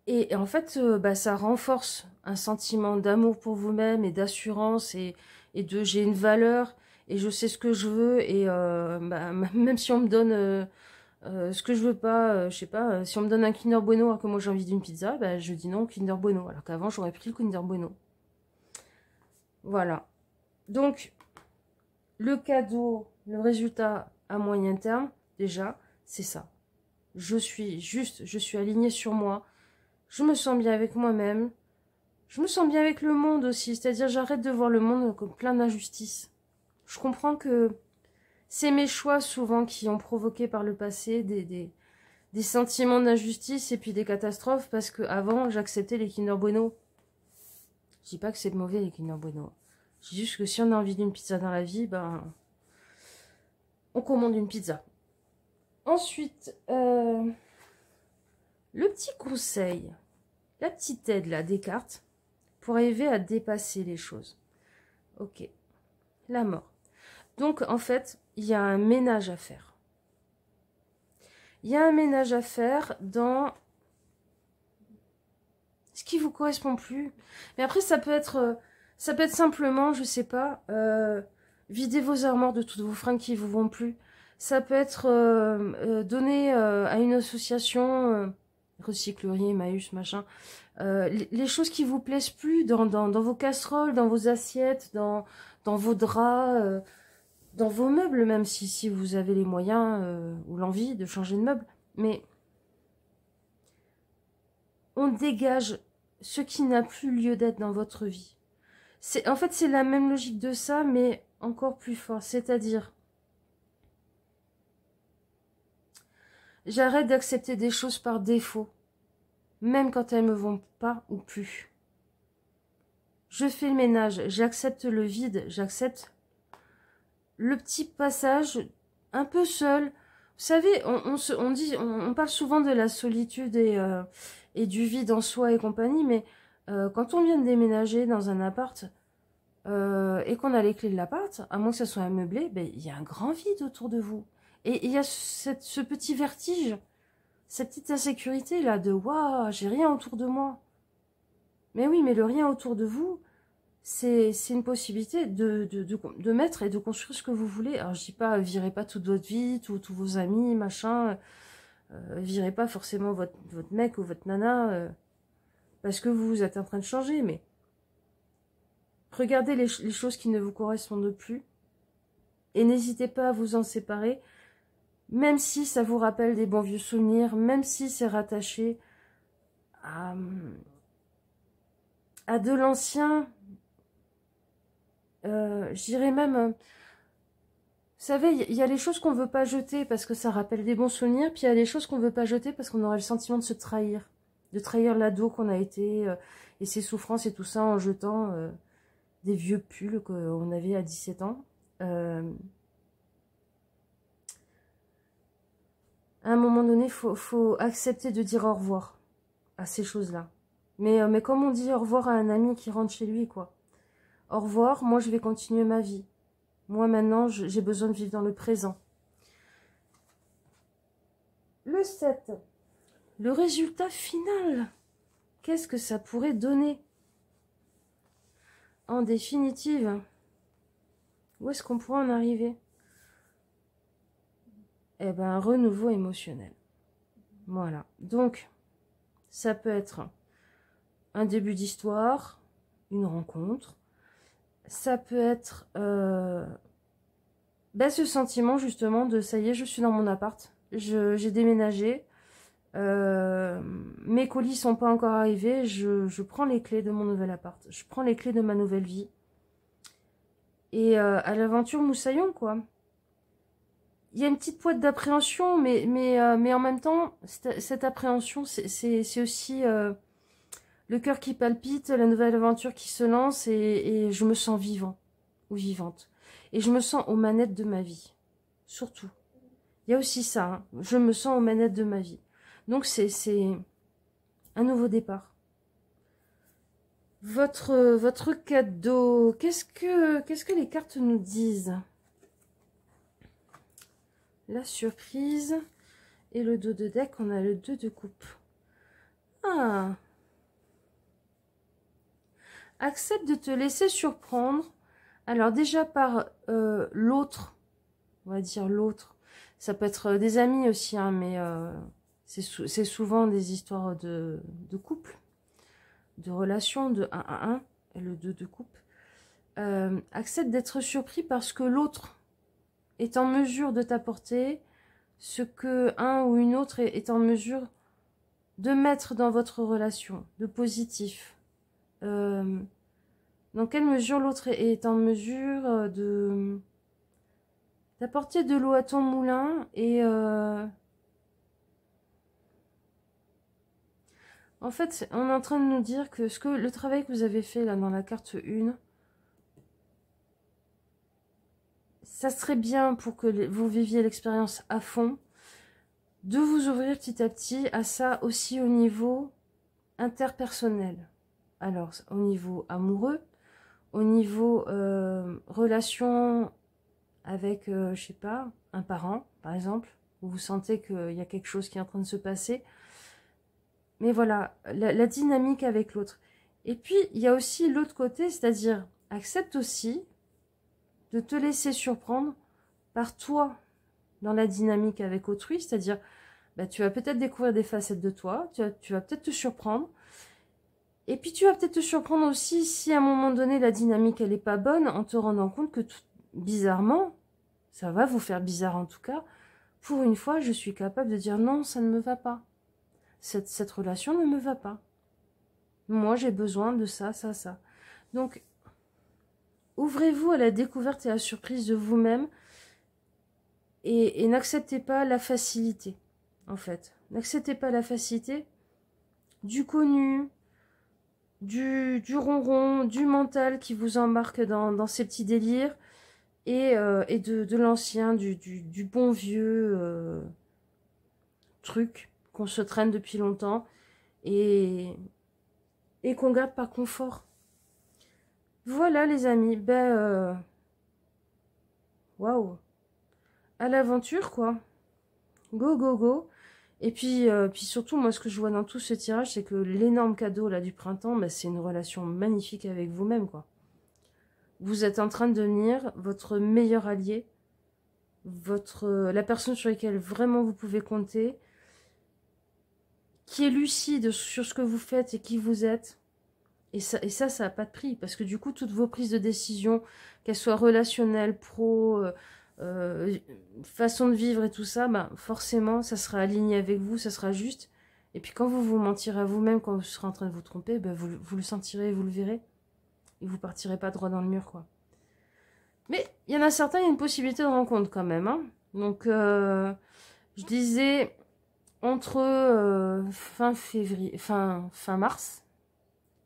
Et en fait, ça renforce un sentiment d'amour pour vous-même et d'assurance et de j'ai une valeur et je sais ce que je veux et même si on me donne ce que je veux pas, je sais pas, si on me donne un Kinder Bueno alors que moi j'ai envie d'une pizza, je dis non Kinder Bueno, alors qu'avant j'aurais pris le Kinder Bueno. Voilà. Donc, le cadeau, le résultat à moyen terme, déjà, c'est ça. Je suis alignée sur moi. Je me sens bien avec moi-même. Je me sens bien avec le monde aussi. C'est-à-dire, j'arrête de voir le monde comme plein d'injustices. Je comprends que c'est mes choix souvent qui ont provoqué par le passé des sentiments d'injustice et puis des catastrophes parce que avant j'acceptais les Kinder Bueno. Je dis pas que c'est mauvais les Kinder Bueno. Je dis juste que si on a envie d'une pizza dans la vie, on commande une pizza. Ensuite, le petit conseil, la petite aide là des cartes pour arriver à dépasser les choses. Ok, la mort. Donc en fait, il y a un ménage à faire. Il y a un ménage à faire dans ce qui vous correspond plus. Mais après, ça peut être simplement, je sais pas, vider vos armoires de toutes vos fringues qui vous vont plus. Ça peut être donner à une association, recyclerie, Emmaüs, machin, les choses qui vous plaisent plus dans vos casseroles, dans vos assiettes, dans vos draps, dans vos meubles, même si vous avez les moyens ou l'envie de changer de meuble. Mais on dégage ce qui n'a plus lieu d'être dans votre vie. En fait, c'est la même logique de ça, mais encore plus fort. C'est-à-dire, j'arrête d'accepter des choses par défaut, même quand elles me vont pas ou plus. Je fais le ménage, j'accepte le vide, j'accepte le petit passage un peu seul. Vous savez, on parle souvent de la solitude et du vide en soi et compagnie, mais quand on vient de déménager dans un appart et qu'on a les clés de l'appart, à moins que ça soit un meublé, il y a un grand vide autour de vous. Et il y a ce petit vertige, cette petite insécurité là de waouh, j'ai rien autour de moi. Mais oui, mais le rien autour de vous, c'est une possibilité de mettre et de construire ce que vous voulez. Alors je dis pas, virez pas toute votre vie, tous vos amis, machin, virez pas forcément votre mec ou votre nana, parce que vous êtes en train de changer, mais regardez les choses qui ne vous correspondent plus, et n'hésitez pas à vous en séparer, même si ça vous rappelle des bons vieux souvenirs, même si c'est rattaché à de l'ancien, je dirais même, vous savez, il y a les choses qu'on veut pas jeter parce que ça rappelle des bons souvenirs, puis il y a les choses qu'on veut pas jeter parce qu'on aurait le sentiment de se trahir, de trahir l'ado qu'on a été, et ses souffrances et tout ça en jetant des vieux pulls qu'on avait à 17 ans. À un moment donné, faut accepter de dire au revoir à ces choses-là. Mais comme on dit au revoir à un ami qui rentre chez lui, quoi. Au revoir, moi je vais continuer ma vie. Moi maintenant, j'ai besoin de vivre dans le présent. Le 7. Le résultat final. Qu'est-ce que ça pourrait donner? En définitive, où est-ce qu'on pourrait en arriver? Eh ben, un renouveau émotionnel. Voilà. Donc, ça peut être un début d'histoire, une rencontre. Ça peut être ce sentiment justement de ça y est, je suis dans mon appart. j'ai déménagé. Mes colis sont pas encore arrivés. Je prends les clés de mon nouvel appart. Je prends les clés de ma nouvelle vie. Et à l'aventure moussaillon, quoi. Il y a une petite pointe d'appréhension, mais en même temps, cette appréhension, c'est aussi le cœur qui palpite, la nouvelle aventure qui se lance, et je me sens vivant ou vivante. Et je me sens aux manettes de ma vie, surtout. Il y a aussi ça, hein. Je me sens aux manettes de ma vie. Donc c'est un nouveau départ. Votre cadeau, qu'est-ce que les cartes nous disent? La surprise et le dos de deck, on a le 2 de coupe. Ah. Accepte de te laisser surprendre. Alors déjà par l'autre, on va dire l'autre. Ça peut être des amis aussi, hein, mais c'est souvent des histoires de couple, de relations, de 1 à 1, et le 2 de coupe. Accepte d'être surpris parce que l'autre est en mesure de t'apporter ce que un ou une autre est en mesure de mettre dans votre relation, de positif. Dans quelle mesure l'autre est en mesure d'apporter de l'eau à ton moulin et en fait, on est en train de nous dire que le travail que vous avez fait là dans la carte 1, ça serait bien pour que vous viviez l'expérience à fond, de vous ouvrir petit à petit à ça aussi au niveau interpersonnel. Alors, au niveau amoureux, au niveau relation avec, je sais pas, un parent, par exemple, où vous sentez qu'il y a quelque chose qui est en train de se passer. Mais voilà, la dynamique avec l'autre. Et puis, il y a aussi l'autre côté, c'est-à-dire, accepte aussi de te laisser surprendre par toi dans la dynamique avec autrui, c'est-à-dire, bah, tu vas peut-être découvrir des facettes de toi, tu vas peut-être te surprendre, et puis tu vas peut-être te surprendre aussi si à un moment donné la dynamique elle n'est pas bonne, en te rendant compte que bizarrement, ça va vous faire bizarre en tout cas, pour une fois je suis capable de dire non, ça ne me va pas, cette relation ne me va pas, moi j'ai besoin de ça, ça, ça. Donc ouvrez-vous à la découverte et à la surprise de vous-même, et n'acceptez pas la facilité, en fait. N'acceptez pas la facilité du connu, du ronron, du mental qui vous embarque dans ces petits délires, et de l'ancien, du bon vieux truc qu'on se traîne depuis longtemps, et qu'on garde par confort. Voilà les amis, ben waouh, à l'aventure quoi, go go go. Et puis surtout moi ce que je vois dans tout ce tirage, c'est que l'énorme cadeau là du printemps, ben, c'est une relation magnifique avec vous-même quoi. Vous êtes en train de devenir votre meilleur allié, la personne sur laquelle vraiment vous pouvez compter, qui est lucide sur ce que vous faites et qui vous êtes. Et ça n'a pas de prix, parce que du coup, toutes vos prises de décision, qu'elles soient relationnelles, pro, façon de vivre et tout ça, bah, forcément, ça sera aligné avec vous, ça sera juste. Et puis quand vous vous mentirez à vous-même, quand vous serez en train de vous tromper, bah, vous le sentirez, vous le verrez. Et vous partirez pas droit dans le mur, quoi. Mais il y en a certains, il y a une possibilité de rencontre quand même. Hein. Donc, je disais, entre fin février, fin mars,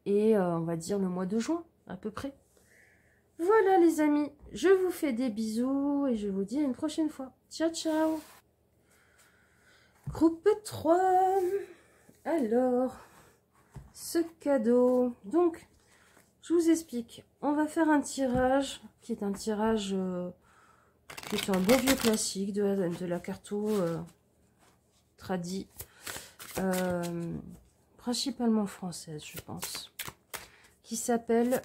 et on va dire le mois de juin, à peu près. Voilà les amis, je vous fais des bisous et je vous dis à une prochaine fois. Ciao, ciao. Groupe 3. Alors, ce cadeau. Donc, je vous explique. On va faire un tirage qui est un tirage qui est un bon vieux classique de la carto tradie. Principalement française, je pense. Qui s'appelle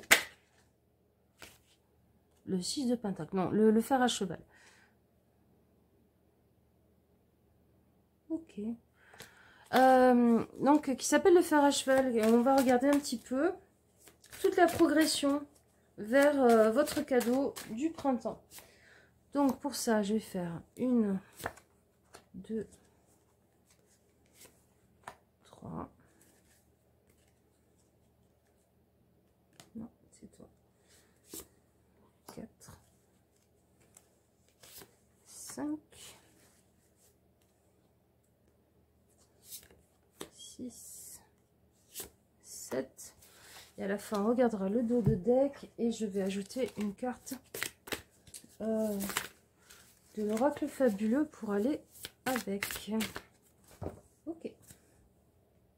le 6 de pentacle. Non, le fer à cheval. Ok. Donc, qui s'appelle le fer à cheval. Et on va regarder un petit peu toute la progression vers votre cadeau du printemps. Donc, pour ça, je vais faire une 2, 3. Non, c'est toi. 4, 5, 6, 7. Et à la fin, on regardera le dos de deck et je vais ajouter une carte de l'oracle fabuleux pour aller avec. Ok.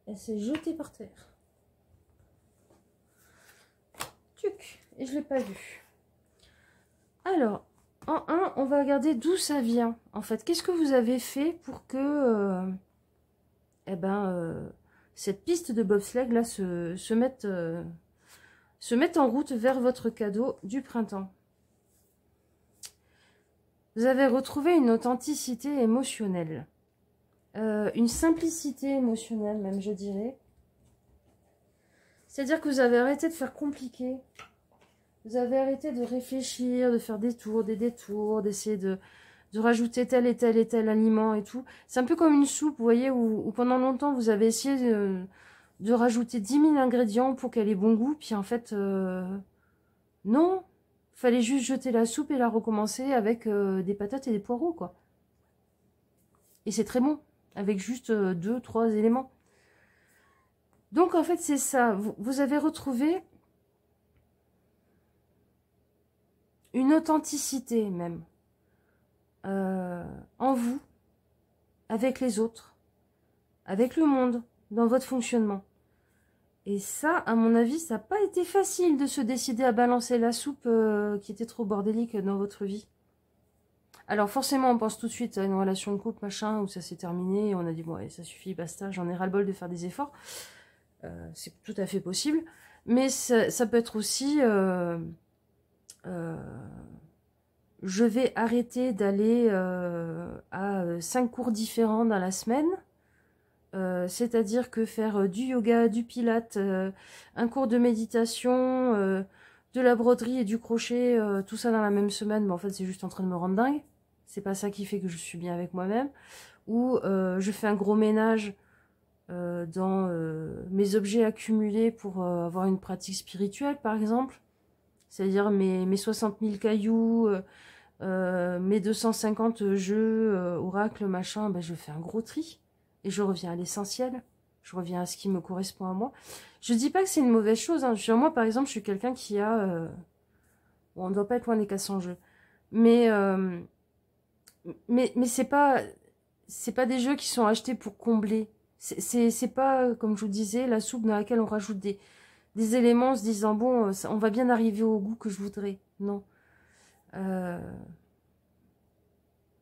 Elle s'est jetée par terre. Tuc. Et je ne l'ai pas vue. Alors, en 1, on va regarder d'où ça vient. En fait, qu'est-ce que vous avez fait pour que cette piste de bobsleigh là se mette en route vers votre cadeau du printemps. Vous avez retrouvé une authenticité émotionnelle. Une simplicité émotionnelle même, je dirais. C'est-à-dire que vous avez arrêté de faire compliqué. Vous avez arrêté de réfléchir, de faire des détours, d'essayer de rajouter tel et tel et tel aliment et tout. C'est un peu comme une soupe, vous voyez, où pendant longtemps, vous avez essayé de rajouter 10 000 ingrédients pour qu'elle ait bon goût. Puis en fait, non. Fallait juste jeter la soupe et la recommencer avec des patates et des poireaux, quoi. Et c'est très bon, avec juste 2, 3 éléments. Donc en fait, c'est ça. Vous avez retrouvé une authenticité même en vous, avec les autres, avec le monde, dans votre fonctionnement. Et ça, à mon avis, ça n'a pas été facile de se décider à balancer la soupe qui était trop bordélique dans votre vie. Alors forcément, on pense tout de suite à une relation de couple, machin, où ça s'est terminé, et on a dit, bon, allez, ça suffit, basta, j'en ai ras-le-bol de faire des efforts. C'est tout à fait possible. Mais ça peut être aussi... je vais arrêter d'aller à 5 cours différents dans la semaine. C'est-à-dire que faire du yoga, du pilates, un cours de méditation, de la broderie et du crochet, tout ça dans la même semaine, mais en fait c'est juste en train de me rendre dingue. C'est pas ça qui fait que je suis bien avec moi-même. Ou je fais un gros ménage dans mes objets accumulés pour avoir une pratique spirituelle, par exemple. C'est-à-dire mes 60 000 cailloux, mes 250 jeux, oracles, machin, ben je fais un gros tri. Et je reviens à l'essentiel. Je reviens à ce qui me correspond à moi. Je dis pas que c'est une mauvaise chose. Hein. Moi, par exemple, je suis quelqu'un qui a... Bon, on ne doit pas être loin des 400 jeux. Mais c'est pas des jeux qui sont achetés pour combler. C'est pas, comme je vous disais, la soupe dans laquelle on rajoute des éléments en se disant, bon, on va bien arriver au goût que je voudrais. Non.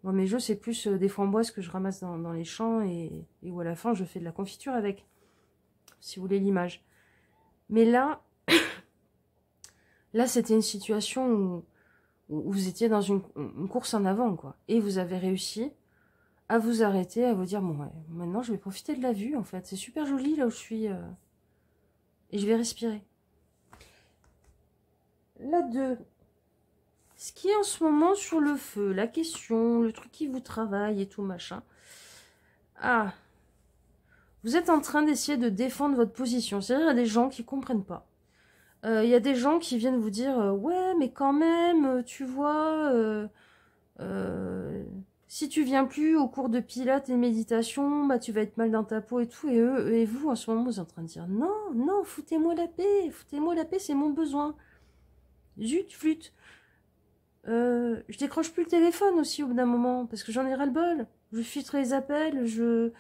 Bon, mes jeux, c'est plus des framboises que je ramasse dans les champs et où à la fin, je fais de la confiture avec. Si vous voulez l'image. Mais là, c'était une situation où vous étiez dans une course en avant, quoi. Et vous avez réussi à vous arrêter, à vous dire, bon, ouais, maintenant, je vais profiter de la vue, en fait. C'est super joli, là où je suis. Et je vais respirer. La 2. Ce qui est en ce moment sur le feu, la question, le truc qui vous travaille et tout, machin. Ah, vous êtes en train d'essayer de défendre votre position. C'est-à-dire, il y a des gens qui ne comprennent pas. Il y a des gens qui viennent vous dire ouais, mais quand même, tu vois, si tu viens plus au cours de pilates et méditation, bah, tu vas être mal dans ta peau et tout. Et vous, en ce moment, vous êtes en train de dire non, non, foutez-moi la paix, c'est mon besoin. Zut, flûte. Je décroche plus le téléphone aussi au bout d'un moment, parce que j'en ai ras-le-bol. Je filtre les appels, je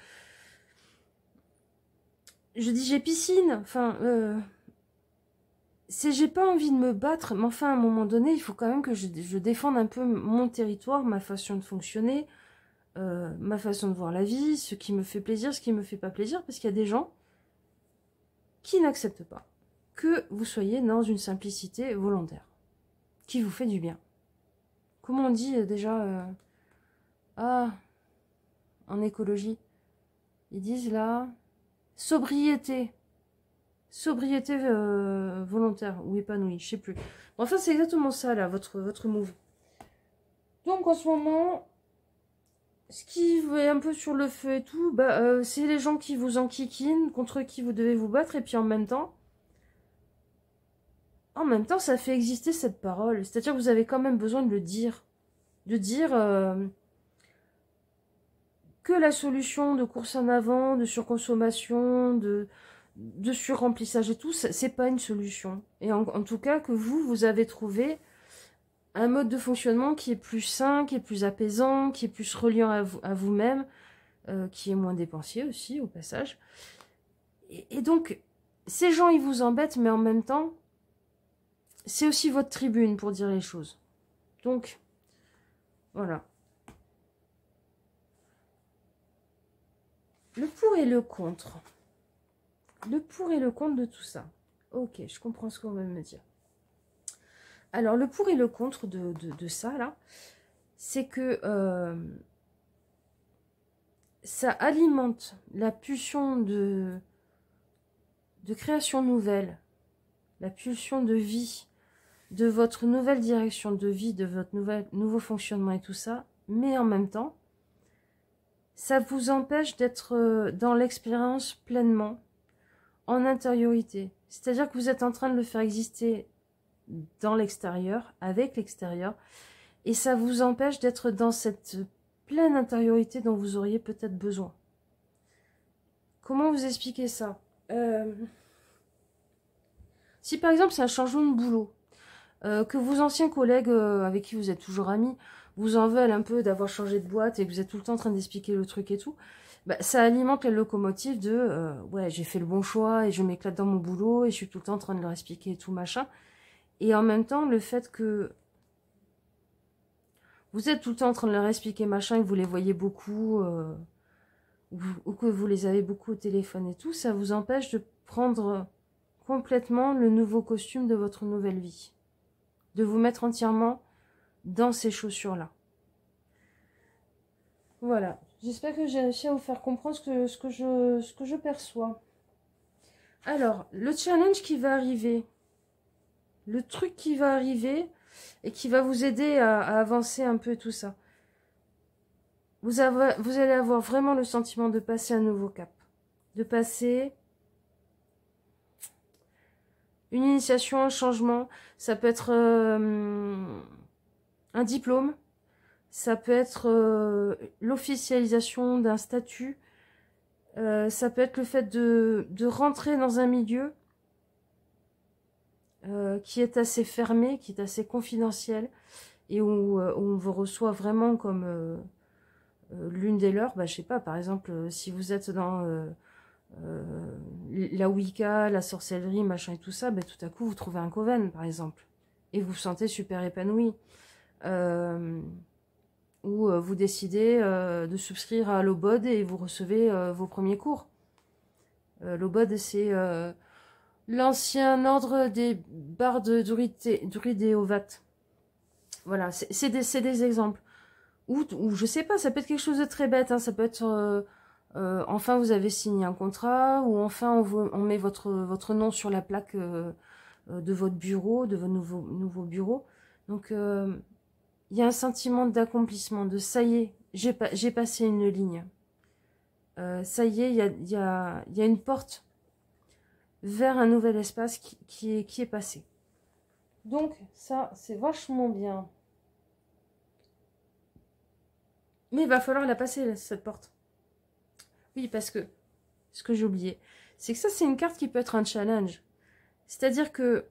dis j'ai piscine, enfin, j'ai pas envie de me battre, mais enfin, à un moment donné, il faut quand même que je défende un peu mon territoire, ma façon de fonctionner, ma façon de voir la vie, ce qui me fait plaisir, ce qui me fait pas plaisir, parce qu'il y a des gens qui n'acceptent pas que vous soyez dans une simplicité volontaire, qui vous fait du bien. Comment on dit déjà en écologie, ils disent là, sobriété volontaire ou épanouie, je sais plus. Bon, enfin, c'est exactement ça là, votre move. Donc en ce moment, ce qui est un peu sur le feu et tout, bah, c'est les gens qui vous enquiquinent, contre qui vous devez vous battre, et puis en même temps, ça fait exister cette parole. C'est-à-dire que vous avez quand même besoin de le dire. De dire que la solution de course en avant, de surconsommation, de surremplissage et tout, c'est pas une solution. Et en tout cas, que vous avez trouvé un mode de fonctionnement qui est plus sain, qui est plus apaisant, qui est plus reliant à vous-même, qui est moins dépensier aussi, au passage. Et donc, ces gens, ils vous embêtent, mais en même temps, c'est aussi votre tribune pour dire les choses. Donc, voilà. Le pour et le contre. Le pour et le contre de tout ça. Ok, je comprends ce qu'on veut me dire. Alors, le pour et le contre de ça, là, c'est que ça alimente la pulsion de création nouvelle, la pulsion de vie, de votre nouvelle direction de vie, de votre nouveau fonctionnement et tout ça, mais en même temps, ça vous empêche d'être dans l'expérience pleinement, en intériorité. C'est-à-dire que vous êtes en train de le faire exister dans l'extérieur, avec l'extérieur, et ça vous empêche d'être dans cette pleine intériorité dont vous auriez peut-être besoin. Comment vous expliquer ça? Si par exemple c'est un changement de boulot, que vos anciens collègues avec qui vous êtes toujours amis vous en veulent un peu d'avoir changé de boîte et que vous êtes tout le temps en train d'expliquer le truc et tout, bah, ça alimente la locomotive de ouais, j'ai fait le bon choix et je m'éclate dans mon boulot et je suis tout le temps en train de leur expliquer et tout machin. Et en même temps, le fait que vous êtes tout le temps en train de leur expliquer machin et que vous les voyez beaucoup ou que vous les avez beaucoup au téléphone et tout, ça vous empêche de prendre complètement le nouveau costume de votre nouvelle vie. De vous mettre entièrement dans ces chaussures-là. Voilà. J'espère que j'ai réussi à vous faire comprendre ce que je perçois. Alors, le challenge qui va arriver, le truc qui va arriver et qui va vous aider à avancer un peu tout ça. Vous allez avoir vraiment le sentiment de passer un nouveau cap. De passer une initiation, un changement. Ça peut être un diplôme. Ça peut être l'officialisation d'un statut. Ça peut être le fait de rentrer dans un milieu qui est assez fermé, qui est assez confidentiel, et où on vous reçoit vraiment comme l'une des leurs. Bah, je sais pas, par exemple, si vous êtes dans la Wicca, la sorcellerie, machin et tout ça, bah, tout à coup, vous trouvez un coven, par exemple, et vous vous sentez super épanoui. Ou vous décidez de souscrire à l'Obod et vous recevez vos premiers cours. L'Obod, c'est l'ancien ordre des bardes druides et ovates. Voilà, c'est des exemples. Ou je sais pas, ça peut être quelque chose de très bête. Hein, ça peut être enfin vous avez signé un contrat, ou enfin on met votre nom sur la plaque de votre bureau, de votre nouveau bureau. Donc il y a un sentiment d'accomplissement, de ça y est, j'ai passé une ligne. Ça y est, il y a une porte vers un nouvel espace qui est passé. Donc ça, c'est vachement bien. Mais il va falloir la passer, cette porte. Oui, parce que, ce que j'ai oublié, c'est que ça, c'est une carte qui peut être un challenge. C'est-à-dire que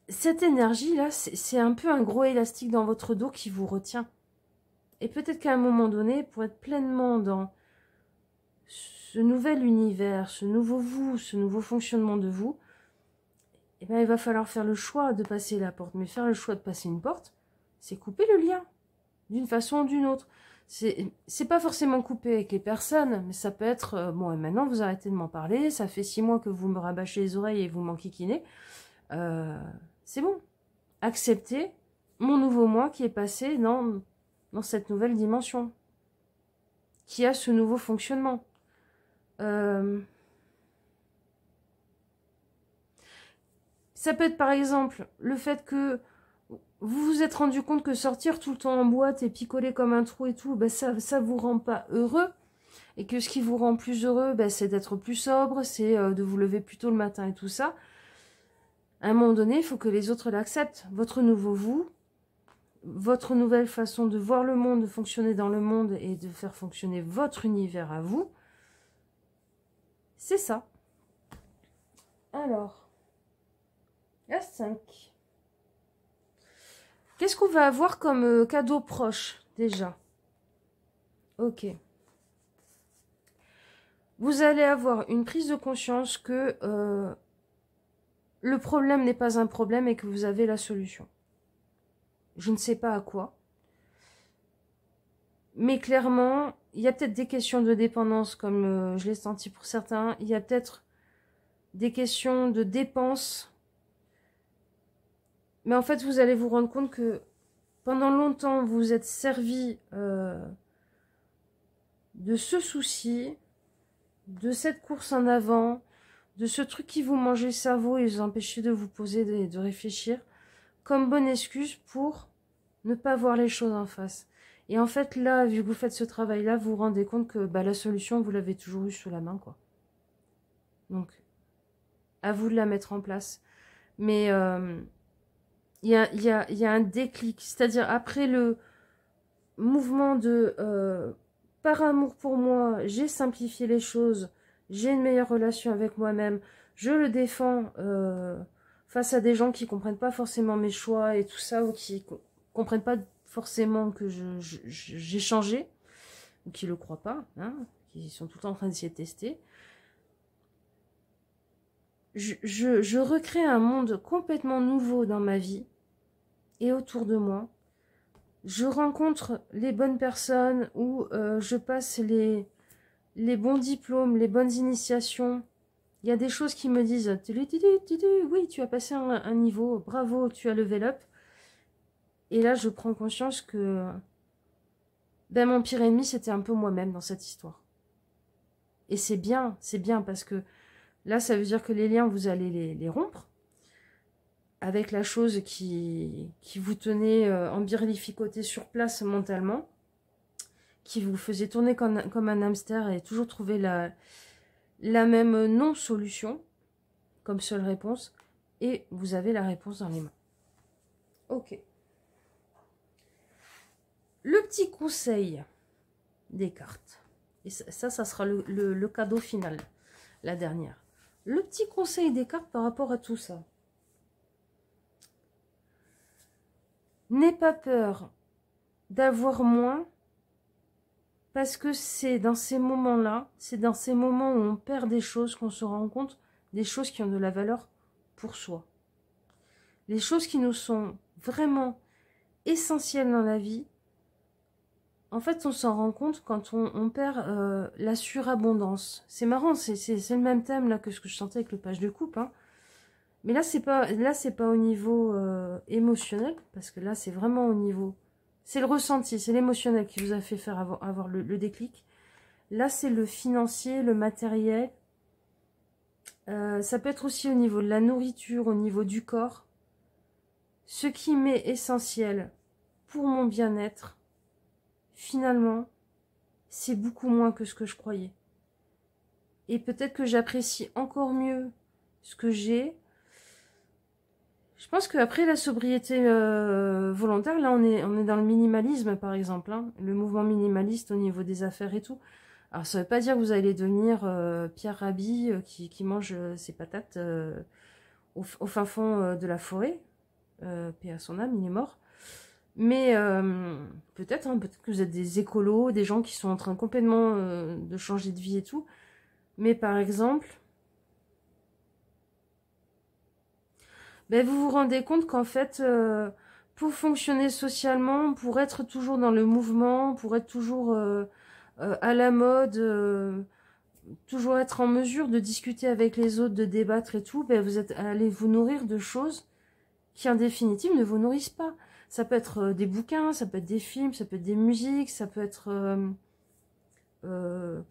cette énergie-là, c'est un peu un gros élastique dans votre dos qui vous retient. Et peut-être qu'à un moment donné, pour être pleinement dans ce nouvel univers, ce nouveau vous, ce nouveau fonctionnement de vous, eh ben, il va falloir faire le choix de passer la porte. Mais faire le choix de passer une porte, c'est couper le lien, d'une façon ou d'une autre. C'est pas forcément couper avec les personnes, mais ça peut être, bon, et maintenant vous arrêtez de m'en parler, ça fait 6 mois que vous me rabâchez les oreilles et vous m'enquiquinez. C'est bon. Acceptez mon nouveau moi qui est passé dans cette nouvelle dimension, qui a ce nouveau fonctionnement. Ça peut être par exemple le fait que vous vous êtes rendu compte que sortir tout le temps en boîte et picoler comme un trou et tout, ben ça vous rend pas heureux. Et que ce qui vous rend plus heureux, ben c'est d'être plus sobre, c'est de vous lever plus tôt le matin et tout ça. À un moment donné, il faut que les autres l'acceptent. Votre nouveau vous, votre nouvelle façon de voir le monde, de fonctionner dans le monde et de faire fonctionner votre univers à vous, c'est ça. Alors, la 5. Qu'est-ce qu'on va avoir comme cadeau proche, déjà? Ok. Vous allez avoir une prise de conscience que le problème n'est pas un problème et que vous avez la solution. Je ne sais pas à quoi. Mais clairement, il y a peut-être des questions de dépendance, comme je l'ai senti pour certains. Il y a peut-être des questions de dépenses. Mais en fait, vous allez vous rendre compte que pendant longtemps, vous vous êtes servi de ce souci, de cette course en avant, de ce truc qui vous mangeait le cerveau et vous empêchait de vous poser et de réfléchir, comme bonne excuse pour ne pas voir les choses en face. Et en fait, là, vu que vous faites ce travail-là, vous vous rendez compte que bah, la solution, vous l'avez toujours eue sous la main, quoi. Donc, à vous de la mettre en place. Mais il y a un déclic. C'est-à-dire, après le mouvement de par amour pour moi, j'ai simplifié les choses, j'ai une meilleure relation avec moi-même, je le défends face à des gens qui comprennent pas forcément mes choix et tout ça, ou qui comprennent pas forcément que j'ai changé, ou qui le croient pas, hein, qui sont tout le temps en train d'essayer de tester. Je recrée un monde complètement nouveau dans ma vie et autour de moi. Je rencontre les bonnes personnes ou je passe les bons diplômes, les bonnes initiations. Il y a des choses qui me disent « Oui, tu as passé un niveau, bravo, tu as level up. » Et là, je prends conscience que ben, mon pire ennemi, c'était un peu moi-même dans cette histoire. Et c'est bien parce que là, ça veut dire que les liens, vous allez les rompre avec la chose qui vous tenait embirlificoté sur place mentalement, qui vous faisait tourner comme un hamster et toujours trouver la même non-solution comme seule réponse, et vous avez la réponse dans les mains. Ok. Le petit conseil des cartes, et ça sera le cadeau final, la dernière. Le petit conseil des cartes par rapport à tout ça. N'aie pas peur d'avoir moins, parce que c'est dans ces moments-là, c'est dans ces moments où on perd des choses qu'on se rend compte des choses qui ont de la valeur pour soi. Les choses qui nous sont vraiment essentielles dans la vie, en fait, on s'en rend compte quand on perd la surabondance. C'est marrant, c'est le même thème là que ce que je sentais avec le page de coupe, hein. Mais là, c'est pas au niveau émotionnel, parce que là, c'est vraiment au niveau... C'est le ressenti, c'est l'émotionnel qui vous a fait faire avoir le déclic. Là, c'est le financier, le matériel. Ça peut être aussi au niveau de la nourriture, au niveau du corps. Ce qui m'est essentiel pour mon bien-être, finalement, c'est beaucoup moins que ce que je croyais. Et peut-être que j'apprécie encore mieux ce que j'ai. Je pense qu'après la sobriété volontaire, là on est dans le minimalisme par exemple, hein, le mouvement minimaliste au niveau des affaires et tout. Alors ça veut pas dire que vous allez devenir Pierre Rabhi qui mange ses patates au fin fond de la forêt, paix à son âme, il est mort. Mais peut-être que vous êtes des écolos, des gens qui sont en train complètement de changer de vie et tout. Mais par exemple, ben vous vous rendez compte qu'en fait, pour fonctionner socialement, pour être toujours dans le mouvement, pour être toujours à la mode, toujours être en mesure de discuter avec les autres, de débattre et tout, ben vous allez vous nourrir de choses qui en définitive ne vous nourrissent pas. Ça peut être des bouquins, ça peut être des films, ça peut être des musiques, ça peut être le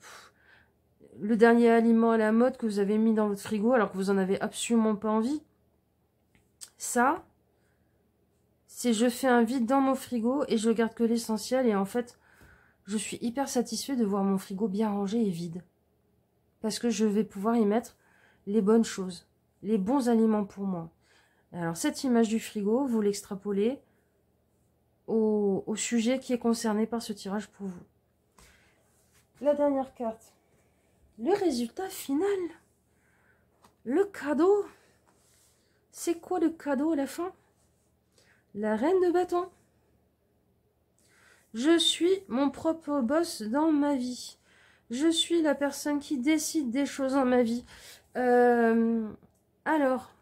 dernier aliment à la mode que vous avez mis dans votre frigo alors que vous en avez absolument pas envie. Ça, c'est je fais un vide dans mon frigo et je garde que l'essentiel. Et en fait, je suis hyper satisfait de voir mon frigo bien rangé et vide. Parce que je vais pouvoir y mettre les bonnes choses, les bons aliments pour moi. Alors cette image du frigo, vous l'extrapolez au sujet qui est concerné par ce tirage pour vous. La dernière carte. Le résultat final. Le cadeau. C'est quoi le cadeau à la fin? La reine de bâton. Je suis mon propre boss dans ma vie. Je suis la personne qui décide des choses dans ma vie. Alors,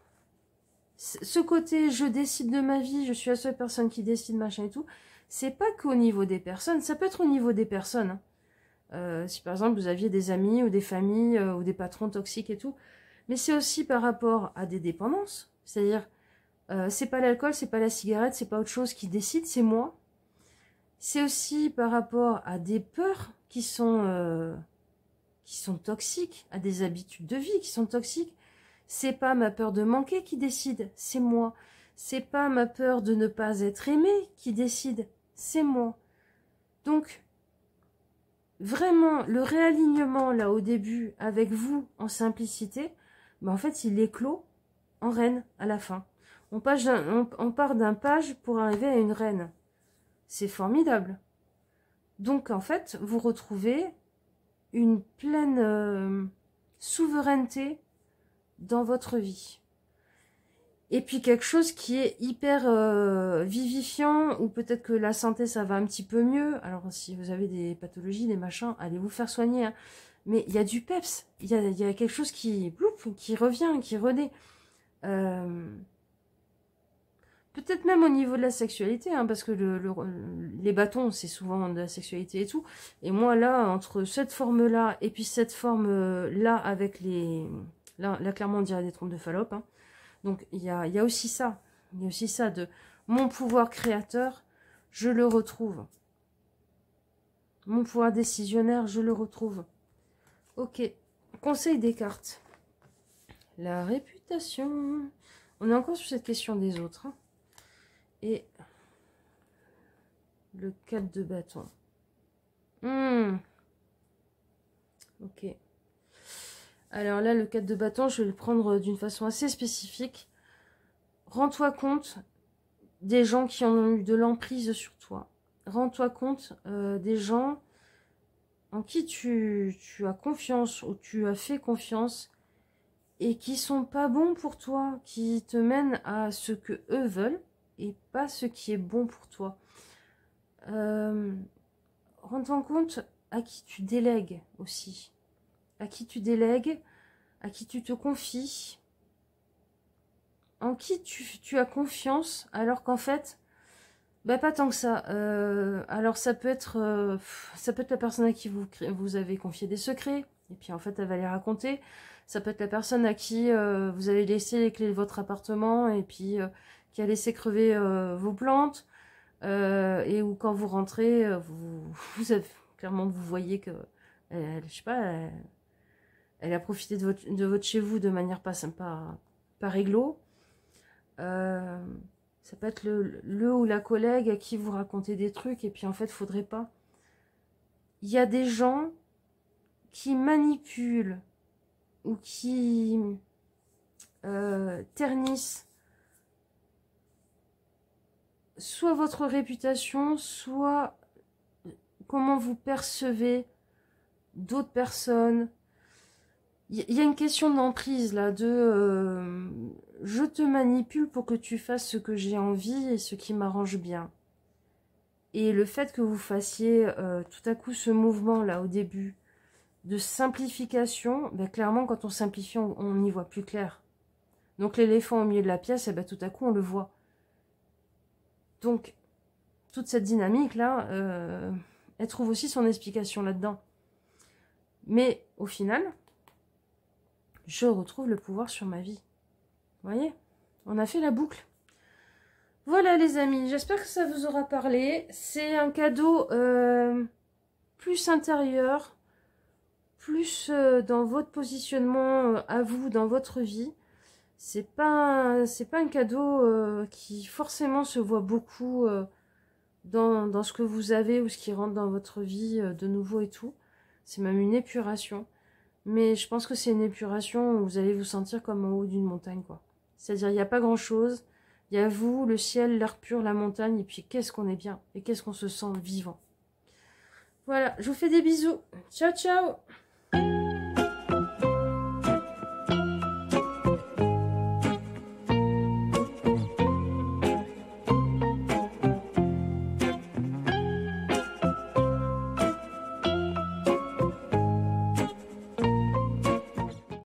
ce côté je décide de ma vie, je suis la seule personne qui décide, machin et tout, c'est pas qu'au niveau des personnes, ça peut être au niveau des personnes. Si par exemple vous aviez des amis ou des familles ou des patrons toxiques et tout, mais c'est aussi par rapport à des dépendances. C'est-à-dire, c'est pas l'alcool, c'est pas la cigarette, c'est pas autre chose qui décide, c'est moi. C'est aussi par rapport à des peurs qui sont toxiques, à des habitudes de vie qui sont toxiques. C'est pas ma peur de manquer qui décide, c'est moi. C'est pas ma peur de ne pas être aimé qui décide, c'est moi. Donc, vraiment, le réalignement, là, au début, avec vous, en simplicité, ben, en fait, il éclot en reine à la fin. On part d'un page pour arriver à une reine. C'est formidable. Donc, en fait, vous retrouvez une pleine souveraineté dans votre vie. Et puis quelque chose qui est hyper vivifiant, ou peut-être que la santé ça va un petit peu mieux. Alors si vous avez des pathologies, des machins, allez vous faire soigner. Hein. Mais il y a du peps, il y a quelque chose qui revient, qui renaît. Peut-être même au niveau de la sexualité, hein, parce que les bâtons, c'est souvent de la sexualité et tout. Et moi, là, entre cette forme-là et puis cette forme-là avec les... Là, clairement, on dirait des trompes de Fallope. Hein. Donc, il y a aussi ça. Il y a aussi ça de mon pouvoir créateur, je le retrouve. Mon pouvoir décisionnaire, je le retrouve. Ok. Conseil des cartes. La réputation. On est encore sur cette question des autres. Hein. Et le 4 de bâton. Ok. Alors là, le 4 de bâton, je vais le prendre d'une façon assez spécifique. Rends-toi compte des gens qui ont eu de l'emprise sur toi. Rends-toi compte des gens en qui tu as confiance ou tu as fait confiance et qui sont pas bons pour toi, qui te mènent à ce que eux veulent et pas ce qui est bon pour toi. Rends-toi compte à qui tu délègues aussi. À qui tu délègues, à qui tu te confies, en qui tu as confiance, alors qu'en fait, bah, pas tant que ça. Alors ça peut être la personne à qui vous avez confié des secrets, et puis en fait elle va les raconter. Ça peut être la personne à qui vous avez laissé les clés de votre appartement, et puis qui a laissé crever vos plantes, et où quand vous rentrez, vous avez, clairement vous voyez que, je sais pas, elle a profité de votre chez vous de manière pas sympa, pas réglo. Ça peut être le ou la collègue à qui vous racontez des trucs et puis en fait, faudrait pas. Il y a des gens qui manipulent ou qui ternissent soit votre réputation, soit comment vous percevez d'autres personnes. Il y a une question d'emprise là, je te manipule pour que tu fasses ce que j'ai envie et ce qui m'arrange bien. Et le fait que vous fassiez tout à coup ce mouvement là au début de simplification, ben, clairement quand on simplifie on n'y voit plus clair. Donc l'éléphant au milieu de la pièce, eh ben, tout à coup on le voit. Donc toute cette dynamique là, elle trouve aussi son explication là-dedans. Mais au final, je retrouve le pouvoir sur ma vie. Vous voyez, on a fait la boucle. Voilà les amis, j'espère que ça vous aura parlé. C'est un cadeau plus intérieur, plus dans votre positionnement à vous, dans votre vie. c'est pas un cadeau qui forcément se voit beaucoup dans ce que vous avez ou ce qui rentre dans votre vie de nouveau et tout. C'est même une épuration. Mais je pense que c'est une épuration où vous allez vous sentir comme en haut d'une montagne, quoi. C'est-à-dire, il n'y a pas grand-chose. Il y a vous, le ciel, l'air pur, la montagne, et puis qu'est-ce qu'on est bien. Et qu'est-ce qu'on se sent vivant. Voilà, je vous fais des bisous. Ciao, ciao!